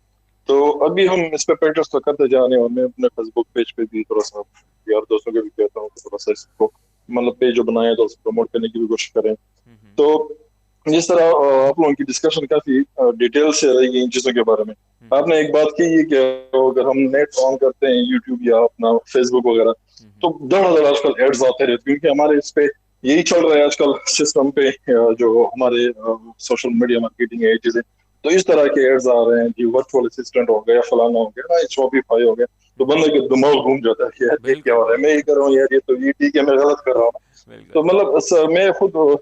तो अभी हम इस पे प्रैक्टिस तो करते जा रहे हैं, और मैं अपने फेसबुक पेज पे भी थोड़ा सा यार दोस्तों को भी कहता हूँ कि थोड़ा सा इसको मतलब पेज जो बनाया तो उसको प्रमोट करने की भी कोशिश करें। तो जिस तरह आप लोगों की डिस्कशन काफी डिटेल से रहेगी इन चीजों के बारे में। आपने एक बात की कि अगर हम नेट ऑन करते हैं यूट्यूब या अपना फेसबुक वगैरह, तो धड़ाधड़ आजकल एड्स आते रहते हैं, क्योंकि हमारे इस पे यही चल रहा है आजकल सिस्टम पे, जो हमारे सोशल मीडिया मार्केटिंग है ये चीजें, तो इस तरह के एड्स आ रहे हैं कि वर्चुअल असिस्टेंट हो गया, फलाना हो गया ना, शॉपिफाई हो गया, तो बंदे के दिमाग घूम जाता है कि यार ये क्या बिल्कुल हो रहा है, मैं ये बिल्कुल कर रहा हूँ यार, ये तो ये ठीक है, मैं गलत कर रहा हूँ। तो बिल्कुल। मतलब मैं खुद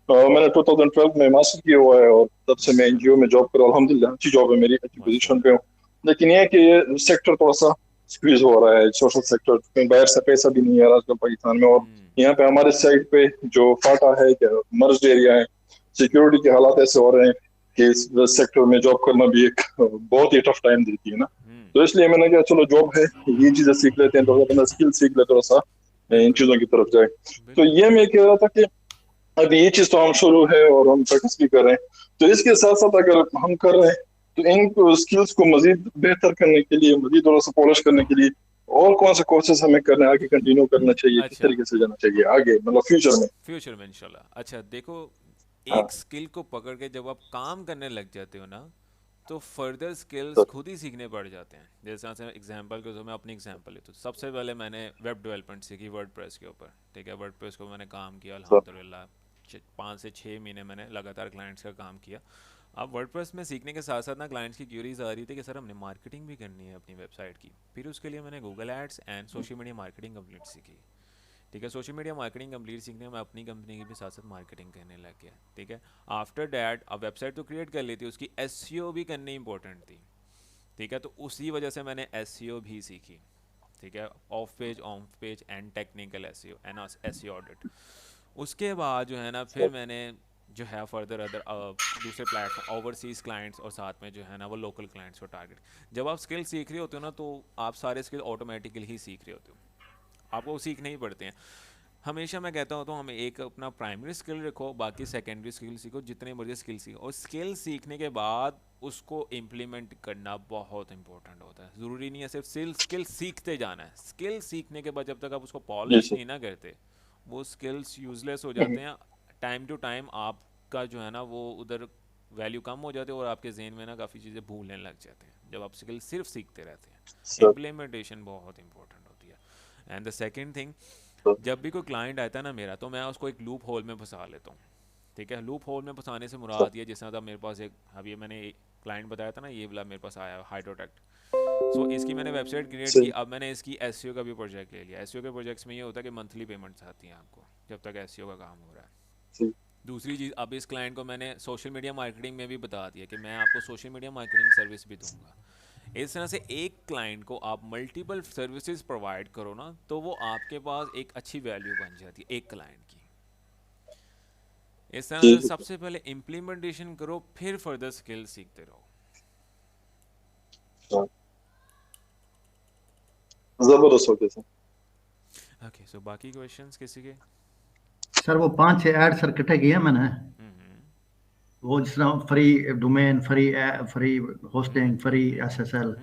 मैंने 2012 में मास्टर किया हुआ है, और तब से मैं माशाल्लाह एनजीओ में जॉब कर रहा हूँ, अल्हम्दुलिल्लाह अच्छी जॉब है मेरी, अच्छी पोजीशन पे माशाल्लाह। हूँ। लेकिन ये है कि ये सेक्टर थोड़ा सा स्क्वीज हो रहा है, सोशल सेक्टर, क्योंकि बाहर से पैसा भी नहीं आ रहा आजकल पाकिस्तान में, और यहाँ पे हमारे साइड पे जो फाटा है, क्या मर्ज एरिया है, सिक्योरिटी के हालात ऐसे हो रहे हैं कि इस सेक्टर में जॉब करना भी एक बहुत ही टफ टाइम देती है ना। तो इसलिए मैंने कहा चलो जॉब है, ये चीजें सीख लेते हैं, थोड़ा अपना स्किल सीख ले, थोड़ा सा इन बिल्कुल चीजों की तरफ जाए। तो बिल्कुल। ये मैं कह रहा था कि अभी ये चीज तो हम शुरू है और हम प्रैक्टिस भी कर रहे हैं, तो इसके साथ साथ अगर हम कर रहे हैं तो इन स्किल्स को मजीद बेहतर करने के लिए, मजीद थोड़ा सा पॉलिश करने के लिए, और कौन से कोर्सेज हमें करना है, आगे कंटिन्यू करना चाहिए, किस अच्छा, तरीके से जाना चाहिए आगे मतलब फ्यूचर में। फ्यूचर में इंशाल्लाह। अच्छा देखो, हाँ एक स्किल को पकड़ के जब आप काम करने लग जाते हो ना, तो फर्दर स्किल्स सर। खुद ही सीखने पड़ जाते हैं। जैसे एग्जांपल के तो मैं अपनी एग्जांपल लेता हूँ, सबसे पहले मैंने वेब डेवलपमेंट सीखी वर्डप्रेस के ऊपर। ठीक है, वर्डप्रेस को मैंने काम किया सर। अल्हम्दुलिल्लाह, 5 से 6 महीने मैंने लगातार क्लाइंट्स का काम किया। अब वर्डप्रेस में सीखने के साथ साथ ना क्लाइंट्स की क्यूरीज आ रही थी कि सर हमने मार्केटिंग भी करनी है अपनी वेबसाइट की। फिर उसके लिए मैंने Google ads and social media marketing complete सीखी। ठीक है, सोशल मीडिया मार्केटिंग कंप्लीट सीखने में मैं अपनी कंपनी की भी साथ साथ मार्केटिंग करने लग गया। ठीक है, आफ्टर डैट अब वेबसाइट तो क्रिएट कर ली थी, उसकी एसईओ भी करनी इंपॉर्टेंट थी। ठीक है, तो उसी वजह से मैंने एसईओ भी सीखी। ठीक है, of page on page and technical SEO and SEO audit. उसके बाद जो है ना फिर मैंने जो है फर्दर अदर दूसरे प्लेटफॉर्म ओवरसीज़ क्लाइंट्स और साथ में जो है ना वो लोकल क्लाइंट्स को टारगेट। जब आप स्किल सीख रहे होते हो ना तो आप सारे स्किल ऑटोमेटिकली ही सीख रहे होते हो, आपको सीखने ही पड़ते हैं। हमेशा मैं कहता हूँ तो हमें एक अपना प्राइमरी स्किल रखो, बाकी सेकेंडरी स्किल सीखो, जितने मर्जी स्किल सीखो, और स्किल सीखने के बाद उसको इम्प्लीमेंट करना बहुत इंपॉर्टेंट होता है। ज़रूरी नहीं है सिर्फ स्किल सीखते जाना है, स्किल सीखने के बाद जब तक आप उसको जी पॉलिश सर। नहीं ना करते वो स्किल्स यूजलेस हो जाते हैं। टाइम टू टाइम आपका जो है ना वो उधर वैल्यू कम हो जाती है और आपके जहन में ना काफ़ी चीज़ें भूलने लग जाते हैं जब आप स्किल सिर्फ सीखते रहते हैं। सर। इम्प्लीमेंटेशन बहुत इंपॉर्टेंट होती है। And the second thing, sir. जब भी कोई क्लाइंट आता है ना मेरा, तो मैं उसको एक लूप होल में फंसा लेता हूँ। ठीक है, लूप होल में फंसाने से सर। मुराद ये, जिस तरह मेरे पास एक अभी मैंने क्लाइंट बताया था ना, ये वाला मेरे पास आया हाइड्रोटेक्ट। सो इसकी मैंने वेबसाइट क्रिएट की, सही। अब मैंने इसकी एसईओ का भी प्रोजेक्ट ले लिया। एसईओ के प्रोजेक्ट्स में ये होता है कि मंथली पेमेंट्स आती हैं आपको जब तक एसईओ का काम हो रहा है। सही। दूसरी चीज़, अब इस क्लाइंट को मैंने सोशल मीडिया मार्केटिंग में भी बता दिया कि मैं आपको सोशल मीडिया मार्केटिंग सर्विस भी दूंगा। इस तरह से एक क्लाइंट को आप मल्टीपल सर्विसेज प्रोवाइड करो ना, तो वो आपके पास एक अच्छी वैल्यू बन जाती है एक क्लाइंट की। इस तरह जी से सर। सबसे पहले इम्प्लीमेंटेशन करो, फिर फर्दर स्किल सीखते रहो। हाँ, जबरदस्त हो गया सर। ओके, सो बाकी क्वेश्चंस किसी के? सर वो 5-6 ऐड सर इकट्ठे किए हैं मैंने, वो जिस तरह free domain, free hosting, free SSL,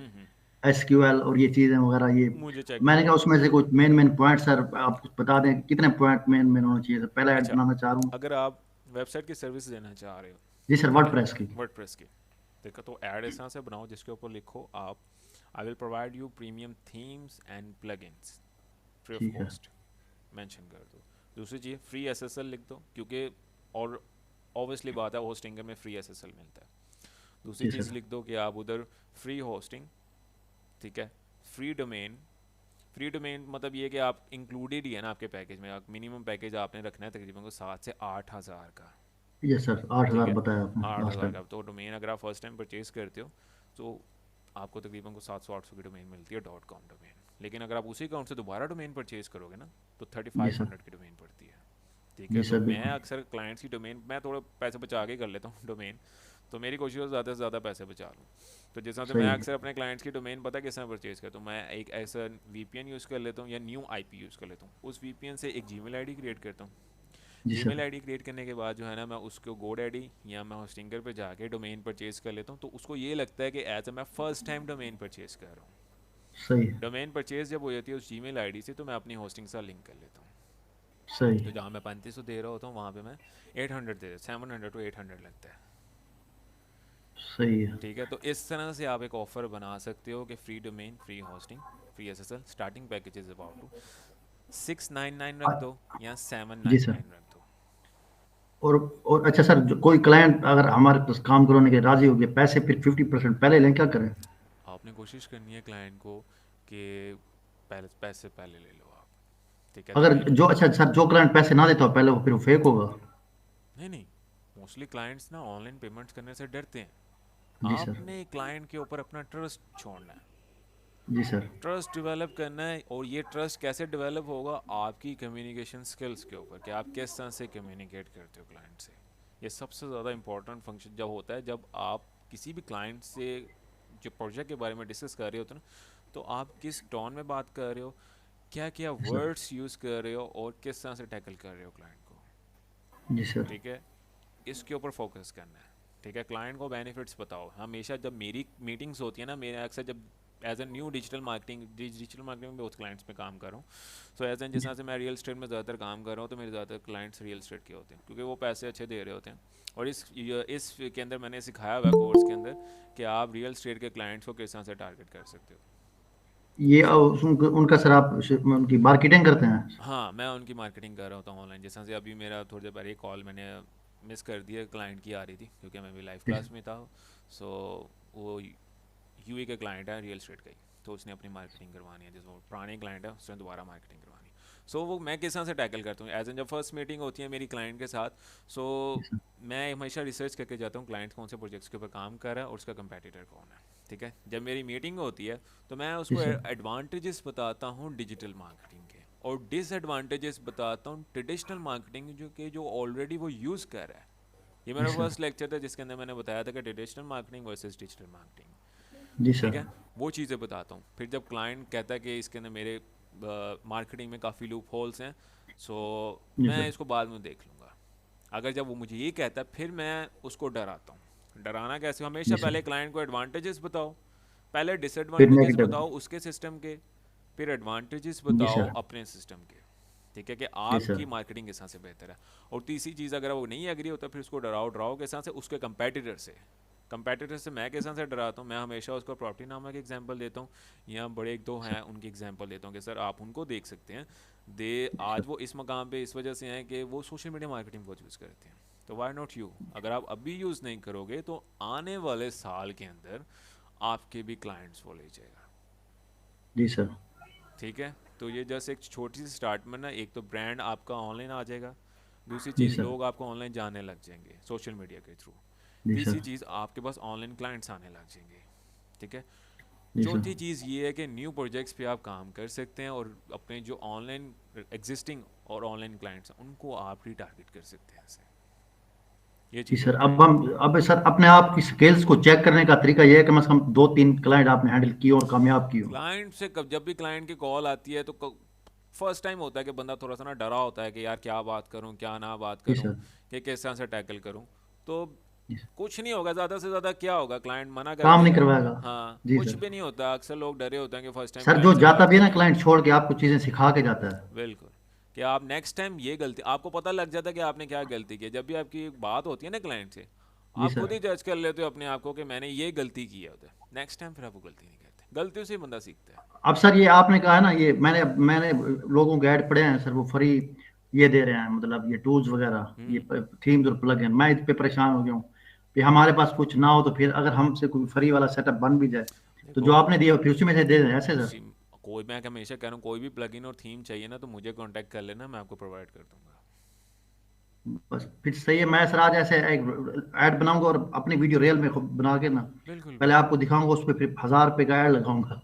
SQL और ये चीजें वगैरह, ये मुझे चेक मैंने कहा करवा उसमें से कुछ मेन मेन पॉइंट सर आप कुछ बता दें, कितने पॉइंट मेन मेन होने चाहिए सर, पहला ऐड अच्छा, बनाना चाह रहा हूँ। अगर आप वेबसाइट की सर्विस देना चाह रहे हो, जी सर, ठीक है, वर्डप्रेस की। वर्डप्रेस की, देखो तो ऐड इस तरह से बनाओ जिसके ऊपर लिखो आप I will provide you premium themes and plugins free of ठीक है। कॉस्ट, मेंशन कर दो। दूसरी चीज़ फ्री एसएसएल लिख दो, क्योंकि और ऑब्वियसली बात है होस्टिंगर में फ्री एसएसएल मिलता है। दूसरी जी चीज़ सर। लिख दो कि आप उधर फ्री होस्टिंग, ठीक है, फ्री डोमेन। फ्री डोमेन मतलब ये कि आप इंक्लूडेड ही है ना आपके पैकेज में, मिनिमम पैकेज आपने रखना है तकरीबन को 7 से 8 हज़ार का, यस सर, ठीक 8,000 है, बताया आपने आठ लास्ट हज़ार टाइम। का। तो डोमेन अगर आप फर्स्ट टाइम परचेज करते हो तो आपको तकरीबन को 700-800 की डोमेन मिलती है .com डोमेन। लेकिन अगर आप उसी अकाउंट से दोबारा डोमेन परचेज करोगे ना तो जी सर। 3500 की डोमेन पड़ती है, ठीक जी है। तो सर, मैं बिल्कुल अक्सर क्लाइंट्स की डोमेन मैं थोड़ा पैसे बचा के कर लेता हूँ डोमेन, तो मेरी कोशिश है ज़्यादा से ज़्यादा पैसे बचा लूँ। तो जिस तरह से मैं सही है। अक्सर अपने क्लाइंट्स की डोमेन पता किस तरह परचेज करता हूँ, मैं एक ऐसा वीपीएन यूज़ कर लेता हूँ या न्यू आईपी यूज़ कर लेता हूँ। उस वीपीएन से एक जीमेल आईडी क्रिएट करता हूँ। जी जीमेल सर। आईडी क्रिएट करने के बाद जो है ना मैं उसको GoDaddy या मैं होस्टिंगर पे जाके डोमेन परचेज कर लेता हूँ, तो उसको ये लगता है कि एज ए मैं फर्स्ट टाइम डोमेन परचेज कर रहा हूँ। सही है। डोमेन परचेज जब हो जाती है उस जीमेल आईडी से, तो मैं अपनी होस्टिंग से लिंक कर लेता हूँ। सही तो है। जहाँ मैं 3500 दे रहा होता हूँ वहाँ पे मैं 800 दे 700 to 800 लगता है, सही है। ठीक है। तो इस तरह से आप एक ऑफर बना सकते हो कि free domain, free hosting, free SSL, starting package is about to 699 रख दो या जी सर। 799 रख दो। और अच्छा सर, जो कोई क्लाइंट अगर हमारे पास काम करवाने के राजी हो गया, पैसे फिर 50% पहले लें, क्या करें? आपने कोशिश करनी है क्लाइंट को कि पहले पैसे पहले ले लो आप, ठीक है। तो अगर मेरी जो अच्छा सर, जो क्लाइंट पैसे ना देता हो पहले, वो फिर वो फेक होगा? नहीं नहीं, मोस्टली क्लाइंट्स ना ऑनलाइन पेमेंट्स करने से डरते हैं। जी सर। आपने क्लाइंट के ऊपर अपना ट्रस्ट छोड़ना है, जी सर। ट्रस्ट डेवलप करना है। और ये ट्रस्ट कैसे डेवलप होगा, आपकी कम्युनिकेशन स्किल्स के ऊपर, कि आप किस तरह से कम्युनिकेट करते हो क्लाइंट से। ये सबसे ज़्यादा इंपॉर्टेंट फंक्शन जब होता है, जब आप किसी भी क्लाइंट से जो प्रोजेक्ट के बारे में डिस्कस कर रहे होते हो ना, तो आप किस टोन में बात कर रहे हो, क्या क्या जी सर। वर्ड्स यूज़ कर रहे हो और किस तरह से टैकल कर रहे हो क्लाइंट को, जी सर। ठीक है। इसके ऊपर फोकस करना है, ठीक है। क्लाइंट को बेनिफिट्स बताओ। हमेशा जब मेरी मीटिंग्स होती है ना, मेरे अक्सर जब as a new digital marketing में बहुत क्लाइंट्स में काम कर रहा हूँ, सो एज एन जिस तरह से मैं रियल स्टेट में ज़्यादातर काम कर रहा हूँ, तो मेरे ज़्यादातर क्लाइंट्स रियल स्टेट के होते हैं, क्योंकि वो पैसे अच्छे दे रहे होते हैं। और इस के अंदर मैंने सिखाया हुआ है कोर्स के अंदर कि आप रियल स्टेट के क्लाइंट्स को किस तरह से टारगेट कर सकते हो। ये उनका सर आप उनकी मार्केटिंग करते हैं? हाँ, मैं उनकी मार्केटिंग कर रहा होता हूँ ऑनलाइन। जैसे अभी मेरा थोड़ी देर पहले कॉल मैंने मिस कर दिया, क्लाइंट की आ रही थी, क्योंकि मैं भी लाइव क्लास में था। सो वो यूए का क्लाइंट है रियल स्टेट का ही, तो उसने अपनी मार्केटिंग करवानी है। जैसे वो पुराने क्लाइंट है, उसने दोबारा मार्केटिंग करवानी है। सो वो मैं किस तरह से टैकल करता हूँ, एज एन जब फर्स्ट मीटिंग होती है मेरी क्लाइंट के साथ, सो मैं हमेशा रिसर्च करके जाता हूँ क्लाइंट कौन से प्रोजेक्ट्स के ऊपर काम कर रहा है और उसका कंपेटिटर कौन है, ठीक है। जब मेरी मीटिंग होती है तो मैं जी उसको सर। एडवांटेजेस बताता हूँ डिजिटल मार्केटिंग के, और डिसएडवांटेजेस बताता हूँ ट्रेडिशनल मार्केटिंग जो ऑलरेडी वो यूज़ कर रहा है। ये जी मेरा सर। फर्स्ट लेक्चर था जिसके अंदर मैंने बताया था कि traditional marketing versus digital marketing, जी ठीक सर। है। वो चीज़ें बताता हूँ। फिर जब क्लाइंट कहता है कि इसके अंदर मेरे मार्केटिंग में काफ़ी लूप होल्स हैं, सो जी मैं सर। इसको बाद में देख लूँगा। अगर जब वो मुझे ये कहता है, फिर मैं उसको डराता हूँ। डराना कैसे, हमेशा जी सर। पहले क्लाइंट को एडवांटेजेस बताओ, पहले फिर डिसएडवांटेजेस नेगेटिव। बताओ उसके सिस्टम के, फिर एडवांटेजेस जी बताओ सर। अपने सिस्टम के, ठीक है, कि जी आपकी सर। मार्केटिंग किस तरह से बेहतर है। और तीसरी चीज़, अगर वो नहीं एग्री होता, फिर उसको डराओ किस तरह से, उसके कंपेटिटर से मैं किस तरह से डराता हूँ। मैं हमेशा उसको प्रॉपर्टी नामक एग्जांपल देता हूँ, या बड़े एक दो हैं उनकी एग्जांपल देता हूँ कि सर आप उनको देख सकते हैं, आज वो इस मकाम पे इस वजह से हैं कि वो सोशल मीडिया मार्केटिंग बहुत यूज़ करते हैं। तो वाई नॉट यू, अगर आप अभी यूज़ नहीं करोगे तो आने वाले साल के अंदर आपके भी क्लाइंट्स वो ले जाएगा, जी सर। ठीक है। तो ये जस्ट एक छोटी सी स्टार्ट में ना, एक तो ब्रांड आपका ऑनलाइन आ जाएगा, दूसरी जी चीज़ सर। लोग आपको ऑनलाइन जानने लग जाएंगे सोशल मीडिया के थ्रू, जी तीसरी सर। चीज़ आपके पास ऑनलाइन क्लाइंट्स आने लग जाएंगे, ठीक है। जी चौथी सर। चीज़ ये है कि न्यू प्रोजेक्ट्स पे आप काम कर सकते हैं, और अपने जो ऑनलाइन एग्जिस्टिंग और ऑनलाइन क्लाइंट्स हैं उनको आप ही टारगेट कर सकते हैं ऐसे। ये जी चीज़ सर। होती अब है। अब सर अपने आप की स्किल्स को चेक करने का तरीका ये है कि कम 2-3 क्लाइंट आपने हैंडल किए और कामयाब किए हो। क्लाइंट से जब भी क्लाइंट की कॉल आती है तो फर्स्ट टाइम होता है कि बंदा थोड़ा सा ना डरा होता है कि यार क्या बात करूं क्या ना बात जी करूं, सर। कि किस तरह से टैकल करूं। तो जी सर। कुछ नहीं होगा, ज़्यादा से ज़्यादा क्या होगा, क्लाइंट मना कर काम नहीं देगा। करवाएगा। हाँ, जी कुछ सर। भी नहीं होता। अक्सर लोग डरे होते हैं कि फर्स्ट टाइम सर जो क्लाइंट से जाता बात भी है ना करेंगे। क्लाइंट छोड़ के, आपको चीजें सिखा के जाता है। बिल्कुल, कि आप नेक्स्ट टाइम ये गलती, आपको पता लग जाता है कि आपने क्या गलती की है। जब भी आपकी बात होती है ना क्लाइंट से, जी आप खुद सर। ही जज कर लेते हो अपने आप को कि मैंने ये गलती की है उधर, नेक्स्ट टाइम फिर आप वो गलती नहीं करते। गलतियों से ही बंदा सीखता है। अब सर ये आपने कहा है ना, ये मैंने लोगों के ऐड पढ़े हैं सर, वो फ्री ये दे रहे हैं, मतलब ये टूल्स वगैरह, ये थीम्स और प्लगइन। मैं इस पे परेशान हो गया हूँ कि हमारे पास कुछ ना हो तो फिर अगर हमसे कोई फ्री वाला सेटअप बन भी जाए तो जो देखो आपने दिया फिर उसी में से दे दें, ऐसे सर? उसी, कोई, मैं हमेशा कह रहा हूँ कोई भी प्लगइन और थीम चाहिए ना तो मुझे कांटेक्ट कर लेना, मैं आपको प्रोवाइड कर दूंगा। बस फिर सही है। मैं सर आज ऐसे एक ऐड बनाऊंगा और अपनी वीडियो रियल में खुद बना के ना बिल्कुल पहले बिल्कुल। आपको दिखाऊंगा, उस पर फिर 1000 रुपये का ऐड लगाऊंगा।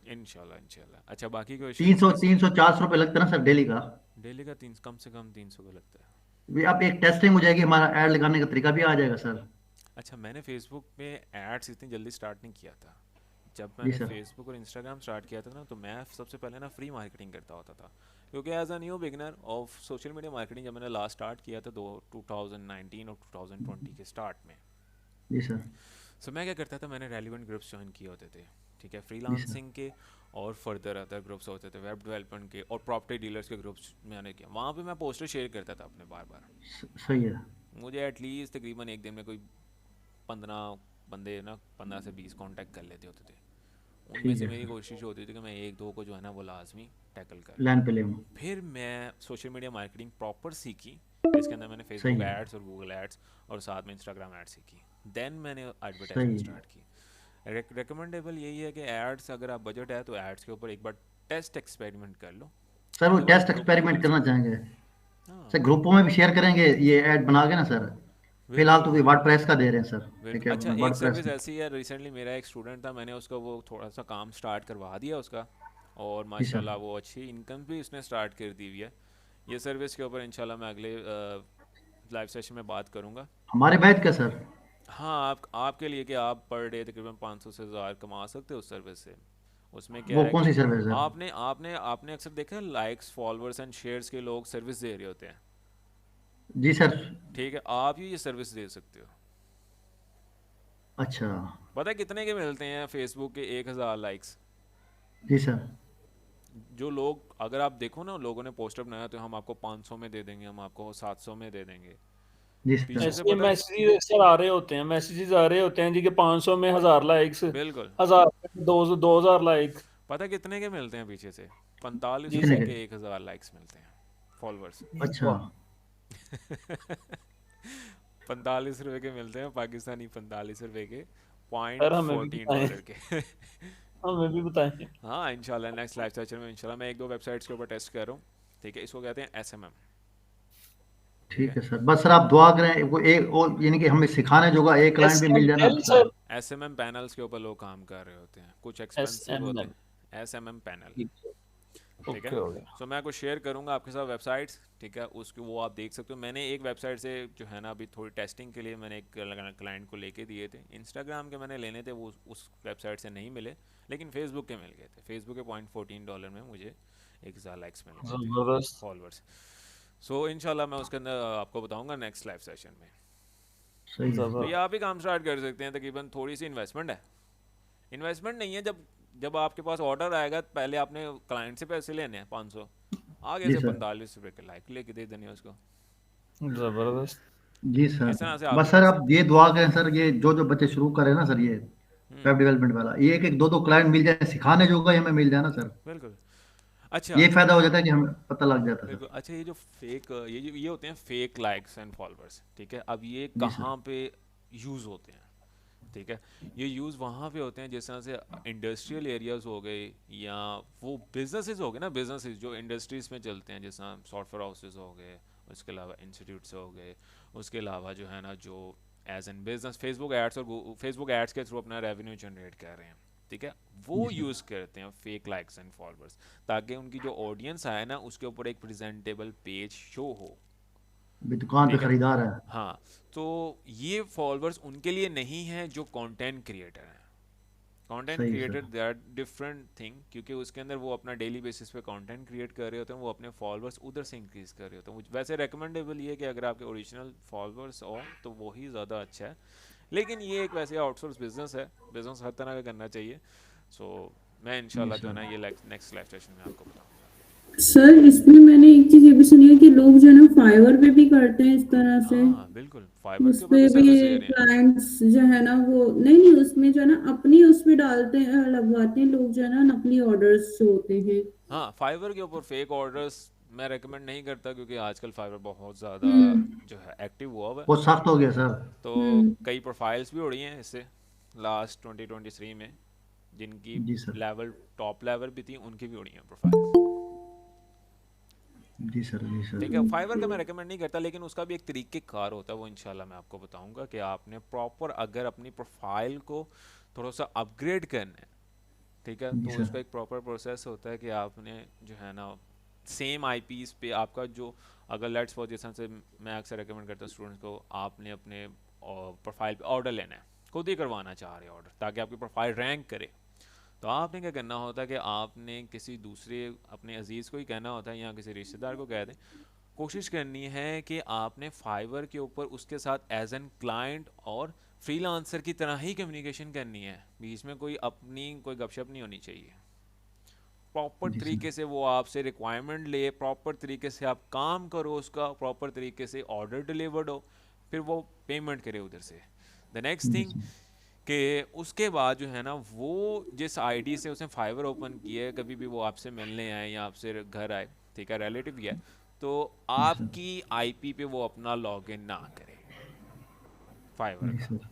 इंशाल्लाह इंशाल्लाह। अच्छा बाकी 300 क्वेश्चंस किसी? 400 रुपये लगता है ना सर डेली का? डेली का तीन, कम से कम 300 का लगता है। भी आप एक टेस्टिंग हो जाएगी, हमारा ऐड लगाने का तरीका भी आ जाएगा सर। अच्छा मैंने फेसबुक पे एड्स इतनी जल्दी स्टार्ट नहीं किया था। जब जी मैंने सर। फेसबुक और इंस्टाग्राम स्टार्ट किया था ना, तो मैं सबसे पहले ना फ्री मार्केटिंग करता होता था, क्योंकि as a new beginner of social media marketing जब मैंने लास्ट स्टार्ट किया था 2019 और 2020 के स्टार्ट में। जी सर। सो मैं क्या करता था, मैंने रेलिवेंट ग्रुप्स ज्वाइन किए होते थे, ठीक है, जी सर। फ्रीलांसिंग के और फर्दर अदर ग्रुप्स होते थे, वेब डेवलपमेंट के और प्रॉपर्टी डीलर्स के ग्रुप्स मैंने किया। वहाँ पे मैं पोस्टर शेयर करता था अपने बार बार। सही है। मुझे एटलीस्ट तकरीबन एक दिन में कोई 15 बंदे ना, 15 से 20 कांटेक्ट कर लेते होते थे। उनमें ठीक से है मेरी सर। कोशिश होती थी कि मैं एक दो को जो है ना वो लाजमी टैकल कर लूँ। लाइन पे ले आऊँ। फिर मैं सोशल मीडिया मार्केटिंग प्रॉपर सीखी, इसके अंदर मैंने सही फेसबुक है। एड्स और गूगल एड्स और साथ में इंस्टाग्राम एड्स सीखी। देन मैंने एडवर्टाइजमेंट सही है स्टार्ट की। रिकमेंडेबल यही है कि एड्स, अगर आप बजट है तो एड्स के ऊपर एक बार टेस्ट एक्सपेरिमेंट कर लो, सर। वो उसके बाद टेस्ट ग्रुप में एक्सपेरिमेंट यूज़ करना करो। चाहेंगे हाँ सर, ग्रुपों में भी शेयर करेंगे ये ऐड बना के ना सर? फिलहाल बिल्कुल तो वर्डप्रेस का दे रहे हैं सर, ठीक बिल्कुल। है, अच्छा एक वर्डप्रेस। सर्विस ऐसी है, रिसेंटली मेरा एक स्टूडेंट था, मैंने उसका वो थोड़ा सा काम स्टार्ट करवा दिया उसका, और जी सर। माशाल्लाह वो अच्छी इनकम भी उसने स्टार्ट कर दी हुई है। ये सर्विस के ऊपर इंशाल्लाह मैं अगले लाइव सेशन में बात करूँगा। हमारे बैच का सर? हाँ आप, आपके लिए कि आप पर डे तकरीबन 500 से 1000 कमा सकते हो उस सर्विस से। उसमें क्या वो है कौन कि सी सर्विस है? आपने आपने आपने अक्सर देखा है लाइक्स फॉलोअर्स एंड शेयर्स के लोग सर्विस दे रहे होते हैं, जी सर। ठीक है, आप ही ये सर्विस दे सकते हो। अच्छा। पता है कितने के मिलते हैं फेसबुक के? 1000 लाइक्स। जी सर। जो लोग, अगर आप देखो ना, लोगों ने पोस्टर बनाया तो हम आपको 500 में दे देंगे, हम आपको 700 में दे देंगे, जी सर। पीछे से ऐसे पता। मैसेजेस सर आ रहे होते हैं, मैसेजेस आ रहे होते हैं जी कि 500 में 1000 लाइक्स, बिल्कुल। 1000 में 2000 लाइक। पता है कितने के मिलते हैं पीछे से? 45 जी कितने रुपए सर। के? के 1000 लाइक्स मिलते हैं, फॉलोअर्स। अच्छा। वाह। 45 रुपए के मिलते हैं पाकिस्तानी, 45 रुपए के, सर पॉइंट हमें भी 14 बताएं, डॉलर के। हमें भी बताएं। हाँ इंशाल्लाह नेक्स्ट लाइव सेशन में इंशाल्लाह मैं एक दो वेबसाइट्स के ऊपर टेस्ट कर रहा हूँ, ठीक है, इसको कहते हैं एसएमएम, ठीक ठीक है। है सर, बस सर आप दुआ करें वो एक और, यानी कि हमें सिखाने जोगा एक क्लाइंट भी मिल जाए ना SML अच्छा। सर, एसएमएम पैनल्स के ऊपर लोग काम कर रहे होते हैं, कुछ एक्सपेंसिव होते SML। हैं। एसएमएम पैनल, ठीक है, ठीक है। ओके हो गया। सो मैं कुछ शेयर करूंगा आपके साथ वेबसाइट्स, ठीक है, उसकी वो आप देख सकते हो। मैंने एक वेबसाइट से जो है ना अभी थोड़ी टेस्टिंग के लिए मैंने एक क्लाइंट को लेके दिए थे, इंस्टाग्राम के मैंने लेने थे, वो उस वेबसाइट से नहीं मिले, लेकिन फेसबुक के मिल गए थे। फेसबुक के $0.14 में मुझे 1000 लाइक्स मिल गए थे, जबरदस्त। फॉलोअर्स। सो इंशाल्लाह मैं उसके अंदर आपको बताऊंगा नेक्स्ट लाइव सेशन में। सही है। तो ये जबरदस्त। आप ही काम स्टार्ट कर सकते हैं, तकरीबन थोड़ी सी इन्वेस्टमेंट है। इन्वेस्टमेंट नहीं है, जब जब आपके पास ऑर्डर आएगा पहले आपने क्लाइंट से पैसे लेने हैं 500, आगे जी से सर। 45 रुपए के लाइक लेके दे देने उसको। जबरदस्त। जी सर। इस तरह से आप बस भी सर कर आप सकते ये दुआ करें सर, ये जो जो बच्चे शुरू करें ना सर, ये हैं। वेब डेवलपमेंट वाला, ये एक एक दो दो क्लाइंट मिल जाए, सिखाने जोगा ही हमें मिल जाए ना सर, बिल्कुल। अच्छा ये फायदा हो जाता है कि हमें पता लग जाता है बिल्कुल। सर। अच्छा ये जो फेक, ये होते हैं फेक लाइक्स एंड फॉलोअर्स, ठीक है, अब ये जी सर। कहाँ पे यूज़ होते हैं, ठीक है, ये यूज़ वहाँ पे होते हैं जिस तरह से इंडस्ट्रियल एरियाज हो गए, या वो बिजनेसेस हो गए ना, बिजनेसेस जो इंडस्ट्रीज में चलते हैं, जैसा सॉफ्टवेयर हाउसेस हो गए, उसके अलावा इंस्टीट्यूट्स हो गए, उसके अलावा जो है ना जो as an business Facebook ads और फेसबुक एड्स के थ्रू अपना रेवेन्यू जनरेट कर रहे हैं, ठीक है, वो जी सर। यूज़ करते हैं फेक लाइक्स एंड फॉलोअर्स, ताकि उनकी जो ऑडियंस आए ना उसके ऊपर एक प्रेजेंटेबल पेज शो हो, भी दुकान पे ठीक है। खरीदार है। हाँ, तो ये फॉलोअर्स उनके लिए नहीं है जो कंटेंट क्रिएटर हैं। कंटेंट सही है creator sir. They are different thing, क्योंकि उसके अंदर वो अपना डेली बेसिस पे कंटेंट क्रिएट कर रहे होते हैं, वो अपने फॉलोअर्स उधर से इंक्रीज कर रहे होते हैं। वैसे रेकमेंडेबल ये है कि अगर आपके ओरिजिनल फॉलोअर्स हो तो वही ज़्यादा अच्छा है, लेकिन ये एक वैसे आउटसोर्स बिजनेस है, बिजनेस हर तरह का करना चाहिए। सो मैं जी इंशाल्लाह जो है सर। ना ये नेक्स्ट लाइव सेशन में आपको बताऊँगा। सर इसमें मैंने एक चीज ये भी सुनी है कि लोग जो है ना फाइवर पे भी करते हैं इस तरह से, हाँ बिल्कुल, फाइवर उस के ऊपर पे भी भी सर्विस दे रहे हैं। क्लाइंट्स जो है ना वो नहीं नहीं उसमें जो है ना अपनी उस पे डालते हैं, लगवाते हैं लोग जो है ना नकली ऑर्डर्स जो होते हैं। हाँ, फाइवर के ऊपर फेक ऑर्डर्स मैं रेकमेंड नहीं करता, क्योंकि आजकल फाइवर बहुत ज़्यादा हम्म। जो है एक्टिव हुआ हुआ है। बहुत सख्त हो गया सर। तो हम्म। कई प्रोफाइल्स भी उड़ी हैं इससे लास्ट 2023 में, जिनकी जी सर। लेवल टॉप लेवल भी थी, उनकी भी उड़ी हैं प्रोफाइल्स। जी सर। जी सर। ठीक है, फाइवर का मैं रेकमेंड नहीं करता, लेकिन उसका भी एक तरीके कार होता है, वो इंशाल्लाह मैं आपको बताऊंगा कि आपने प्रॉपर अगर अपनी प्रोफाइल को थोड़ा सा अपग्रेड करना है, ठीक है, जी तो सर। उसका एक प्रॉपर प्रोसेस होता है कि आपने जो है ना सेम आईपीस पे आपका जो, अगर लेट्स फॉर जैसा से मैं अक्सर रेकमेंड करता हूँ स्टूडेंट्स को, आपने अपने प्रोफाइल पे ऑर्डर लेना है, खुद ही करवाना चाह रहे हैं ऑर्डर, ताकि आपकी प्रोफाइल रैंक करे। तो आपने क्या करना होता है कि आपने किसी दूसरे अपने अजीज़ को ही कहना होता है या किसी रिश्तेदार को कह दें, कोशिश करनी है कि आपने फाइवर के ऊपर उसके साथ एज एन क्लाइंट और फ्रीलांसर की तरह ही कम्युनिकेशन करनी है, बीच में कोई अपनी कोई गपशप नहीं होनी चाहिए। प्रॉपर जी सर। तरीके से वो आपसे रिक्वायरमेंट ले, प्रॉपर तरीके से आप काम करो उसका, प्रॉपर तरीके से ऑर्डर डिलीवर्ड हो, फिर वो पेमेंट करे उधर से। द नेक्स्ट जी थिंग सर। कि उसके बाद जो है ना, वो जिस आईडी से उसने फाइवर ओपन किया है, कभी भी वो आपसे मिलने आए या आपसे घर आए, ठीक है, रिलेटिव भी है, तो जी सर। आपकी आईपी पे वो अपना लॉगिन ना करे फाइवर जी का, सर।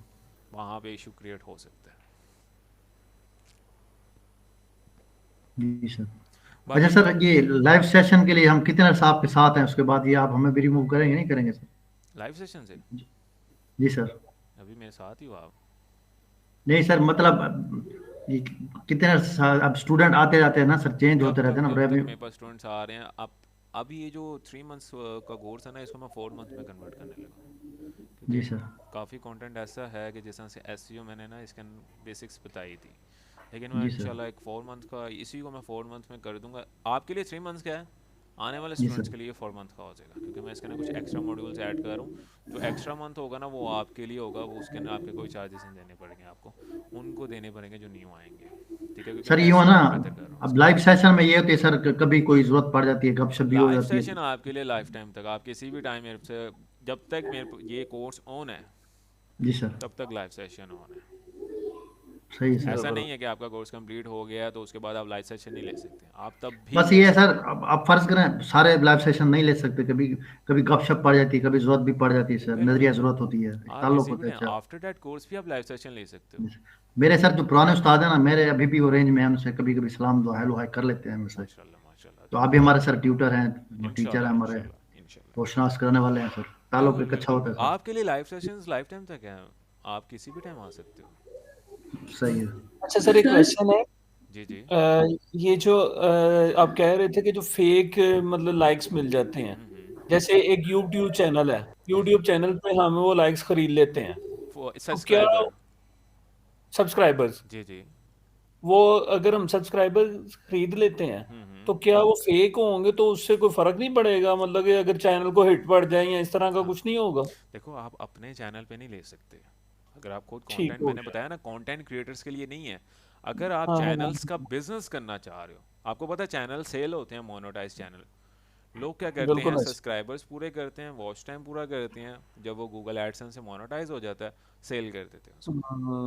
वहाँ पे इशू क्रिएट हो सकता है। जी सर। अच्छा बाकी सर, ये लाइव सेशन के लिए हम कितने अर्सा आपके साथ हैं, उसके बाद ये आप हमें भी रिमूव करेंगे नहीं करेंगे सर? लाइव सेशन से जी सर। अभी मेरे साथ ही हो आप। नहीं सर, मतलब ये कितने अब स्टूडेंट आते जाते हैं ना सर, चेंज होते रहते हैं ना जब तक रेवेन्यू। मेरे पास स्टूडेंट्स आ रहे हैं, अब अभी ये जो 3 मंथ्स का कोर्स है ना, इसको मैं 4 मंथ में कन्वर्ट करने लगा हूँ, जी क्योंकि सर। काफ़ी कंटेंट ऐसा है कि जैसा से एसईओ मैंने ना इसके बेसिक्स बताई थी, लेकिन मैं जी सर। इंशाल्लाह एक 4 मंथ का, इसी को मैं 4 मंथ में कर दूंगा। आपके लिए 3 मंथ्स क्या है, आने वाले जी स्टूडेंट्स सर। के लिए 4 मंथ का हो जाएगा, क्योंकि मैं इसके ना कुछ एक्स्ट्रा मॉड्यूल्स ऐड कर रहा हूँ। जो एक्स्ट्रा मंथ होगा ना, वो आपके लिए होगा, वो उसके ना आपके कोई चार्जेस नहीं देने पड़ेंगे आपको, उनको देने पड़ेंगे जो न्यू आएंगे, ठीक है, क्योंकि सर मैं ये हो एसईओ ना, और बेहतर कर रहा हूँ अब इसका। लाइव सेशन में ये होती है सर, कभी कोई जरूरत पड़ जाती है, गपशप भी हो लाइव जाती सेशन है। आपके लिए लाइफ टाइम तक, आप किसी भी टाइम मेरे से, जब तक ये कोर्स ऑन है जी सर। तब तक लाइव सेशन ऑन है। सही है ऐसा सर। नहीं है कि आपका कोर्स कंप्लीट हो गया तो उसके बाद आप लाइव सेशन नहीं ले सकते, आप तब भी बस ले ये है सर, सकते हैं। अब आप फर्ज करें सारे लाइव सेशन नहीं ले सकते, कभी कभी गपशप पड़ जाती है, कभी जरूरत भी पड़ जाती है सर, बिल्कुल, नजरिया जरूरत होती है, एक आप ताल्लुक किसी भी होता है। टाइम अच्छा। आफ्टर दैट कोर्स भी आप लाइव सेशन ले सकते हो। मेरे सर जो पुराने उस्ताद हैं ना मेरे, अभी भी वो रेंज में हैं, उनसे कभी कभी सलाम दुआ हेलो हाय कर लेते हैं हमसे। माशाल्लाह माशाल्लाह, तो तो आप भी हमारे सर ट्यूटर हैं, टीचर हैं इंशाल्लाह हमारे, इंशाल्लाह इंशाल्लाह। रोशनास करने वाले हैं सर, ताल्लुक बिल्कुल एक अच्छा बिल्कुल, होता है सर। आपके लिए लाइव सेशंस लाइफ टाइम तक है, आप किसी भी टाइम आ सकते हो। सही है। अच्छा सर, एक सर क्वेश्चन है। जी जी। ये जो आप कह रहे थे कि जो फेक मतलब लाइक्स मिल जाते हैं, जैसे एक यूट्यूब चैनल है, यूट्यूब चैनल पे हम वो लाइक्स खरीद लेते हैं, तो क्या सब्सक्राइबर। सब्सक्राइबर्स, जी जी। वो अगर हम सब्सक्राइबर्स खरीद लेते हैं हम्म। तो क्या वो फेक होंगे, तो उससे कोई फर्क नहीं पड़ेगा, मतलब कि अगर चैनल को हिट पड़ जाए या इस तरह का हाँ, कुछ नहीं होगा? देखो आप अपने चैनल पे नहीं ले सकते, अगर आप खुद ठीक कंटेंट, हो मैंने गया। बताया ना कंटेंट क्रिएटर्स के लिए नहीं है। अगर आप हाँ हाँ चैनल्स का हाँ, बिजनेस करना चाह रहे हो, आपको पता है चैनल सेल होते हैं, मोनेटाइज चैनल, लोग क्या करते हैं, बिल्कुल ऐसे। सब्सक्राइबर्स पूरे करते हैं, वॉच टाइम पूरा करते हैं, जब वो गूगल एडसेंस से मोनेटाइज हो जाता है, सेल कर देते हैं उसको,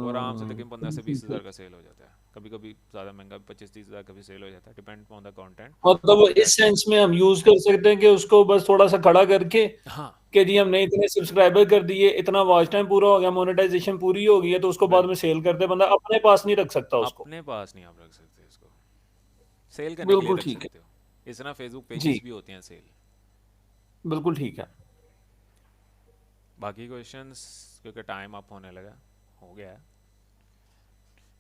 वो आराम से तकरीबन 15 से 20 हज़ार का सेल हो जाता है, कभी कभी ज़्यादा महंगा 25-30 हज़ार का भी सेल हो जाता है, डिपेंड ऑन द कंटेंट मतलब वो ऑफ इस दैट। सेंस में हम यूज कर सकते हैं कि उसको बस थोड़ा सा खड़ा करके हाँ कि जी हमने इतने सब्सक्राइबर कर दिए, इतना वॉच टाइम पूरा हो गया, मोनेटाइजेशन पूरी हो गई है, तो उसको बाद में बिल्कुल, सेल कर दे, बंदा अपने पास नहीं रख सकता उसको। अपने पास नहीं आप रख सकते इसको, सेल करने के लिए बिल्कुल रख ठीक है। सकते हो, इस तरह फेसबुक जी पेजेस भी होते हैं सेल। बिल्कुल ठीक है। बाकी क्वेश्चंस, क्योंकि टाइम अप होने लगा, हो गया है,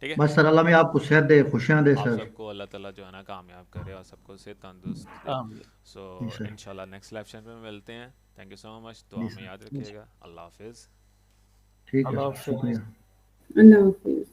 ठीक है। बस सर अल्लाह में आपको सेहत दे, खुशियां दे आप सर। सबको अल्लाह ताला जो है ना कामयाब करे और सबको से तंदुरुस्त दे। आमीन। सो जी सर। इंशाल्लाह नेक्स्ट लाइव सेशन में मिलते हैं। थैंक यू सो मच, जी दुआ में सर। याद जी, रखिएगा। अल्लाह हाफिज़। ठीक है अल्लाह सर, हाफिज। शुक्रिया। अल्लाह हाफिज।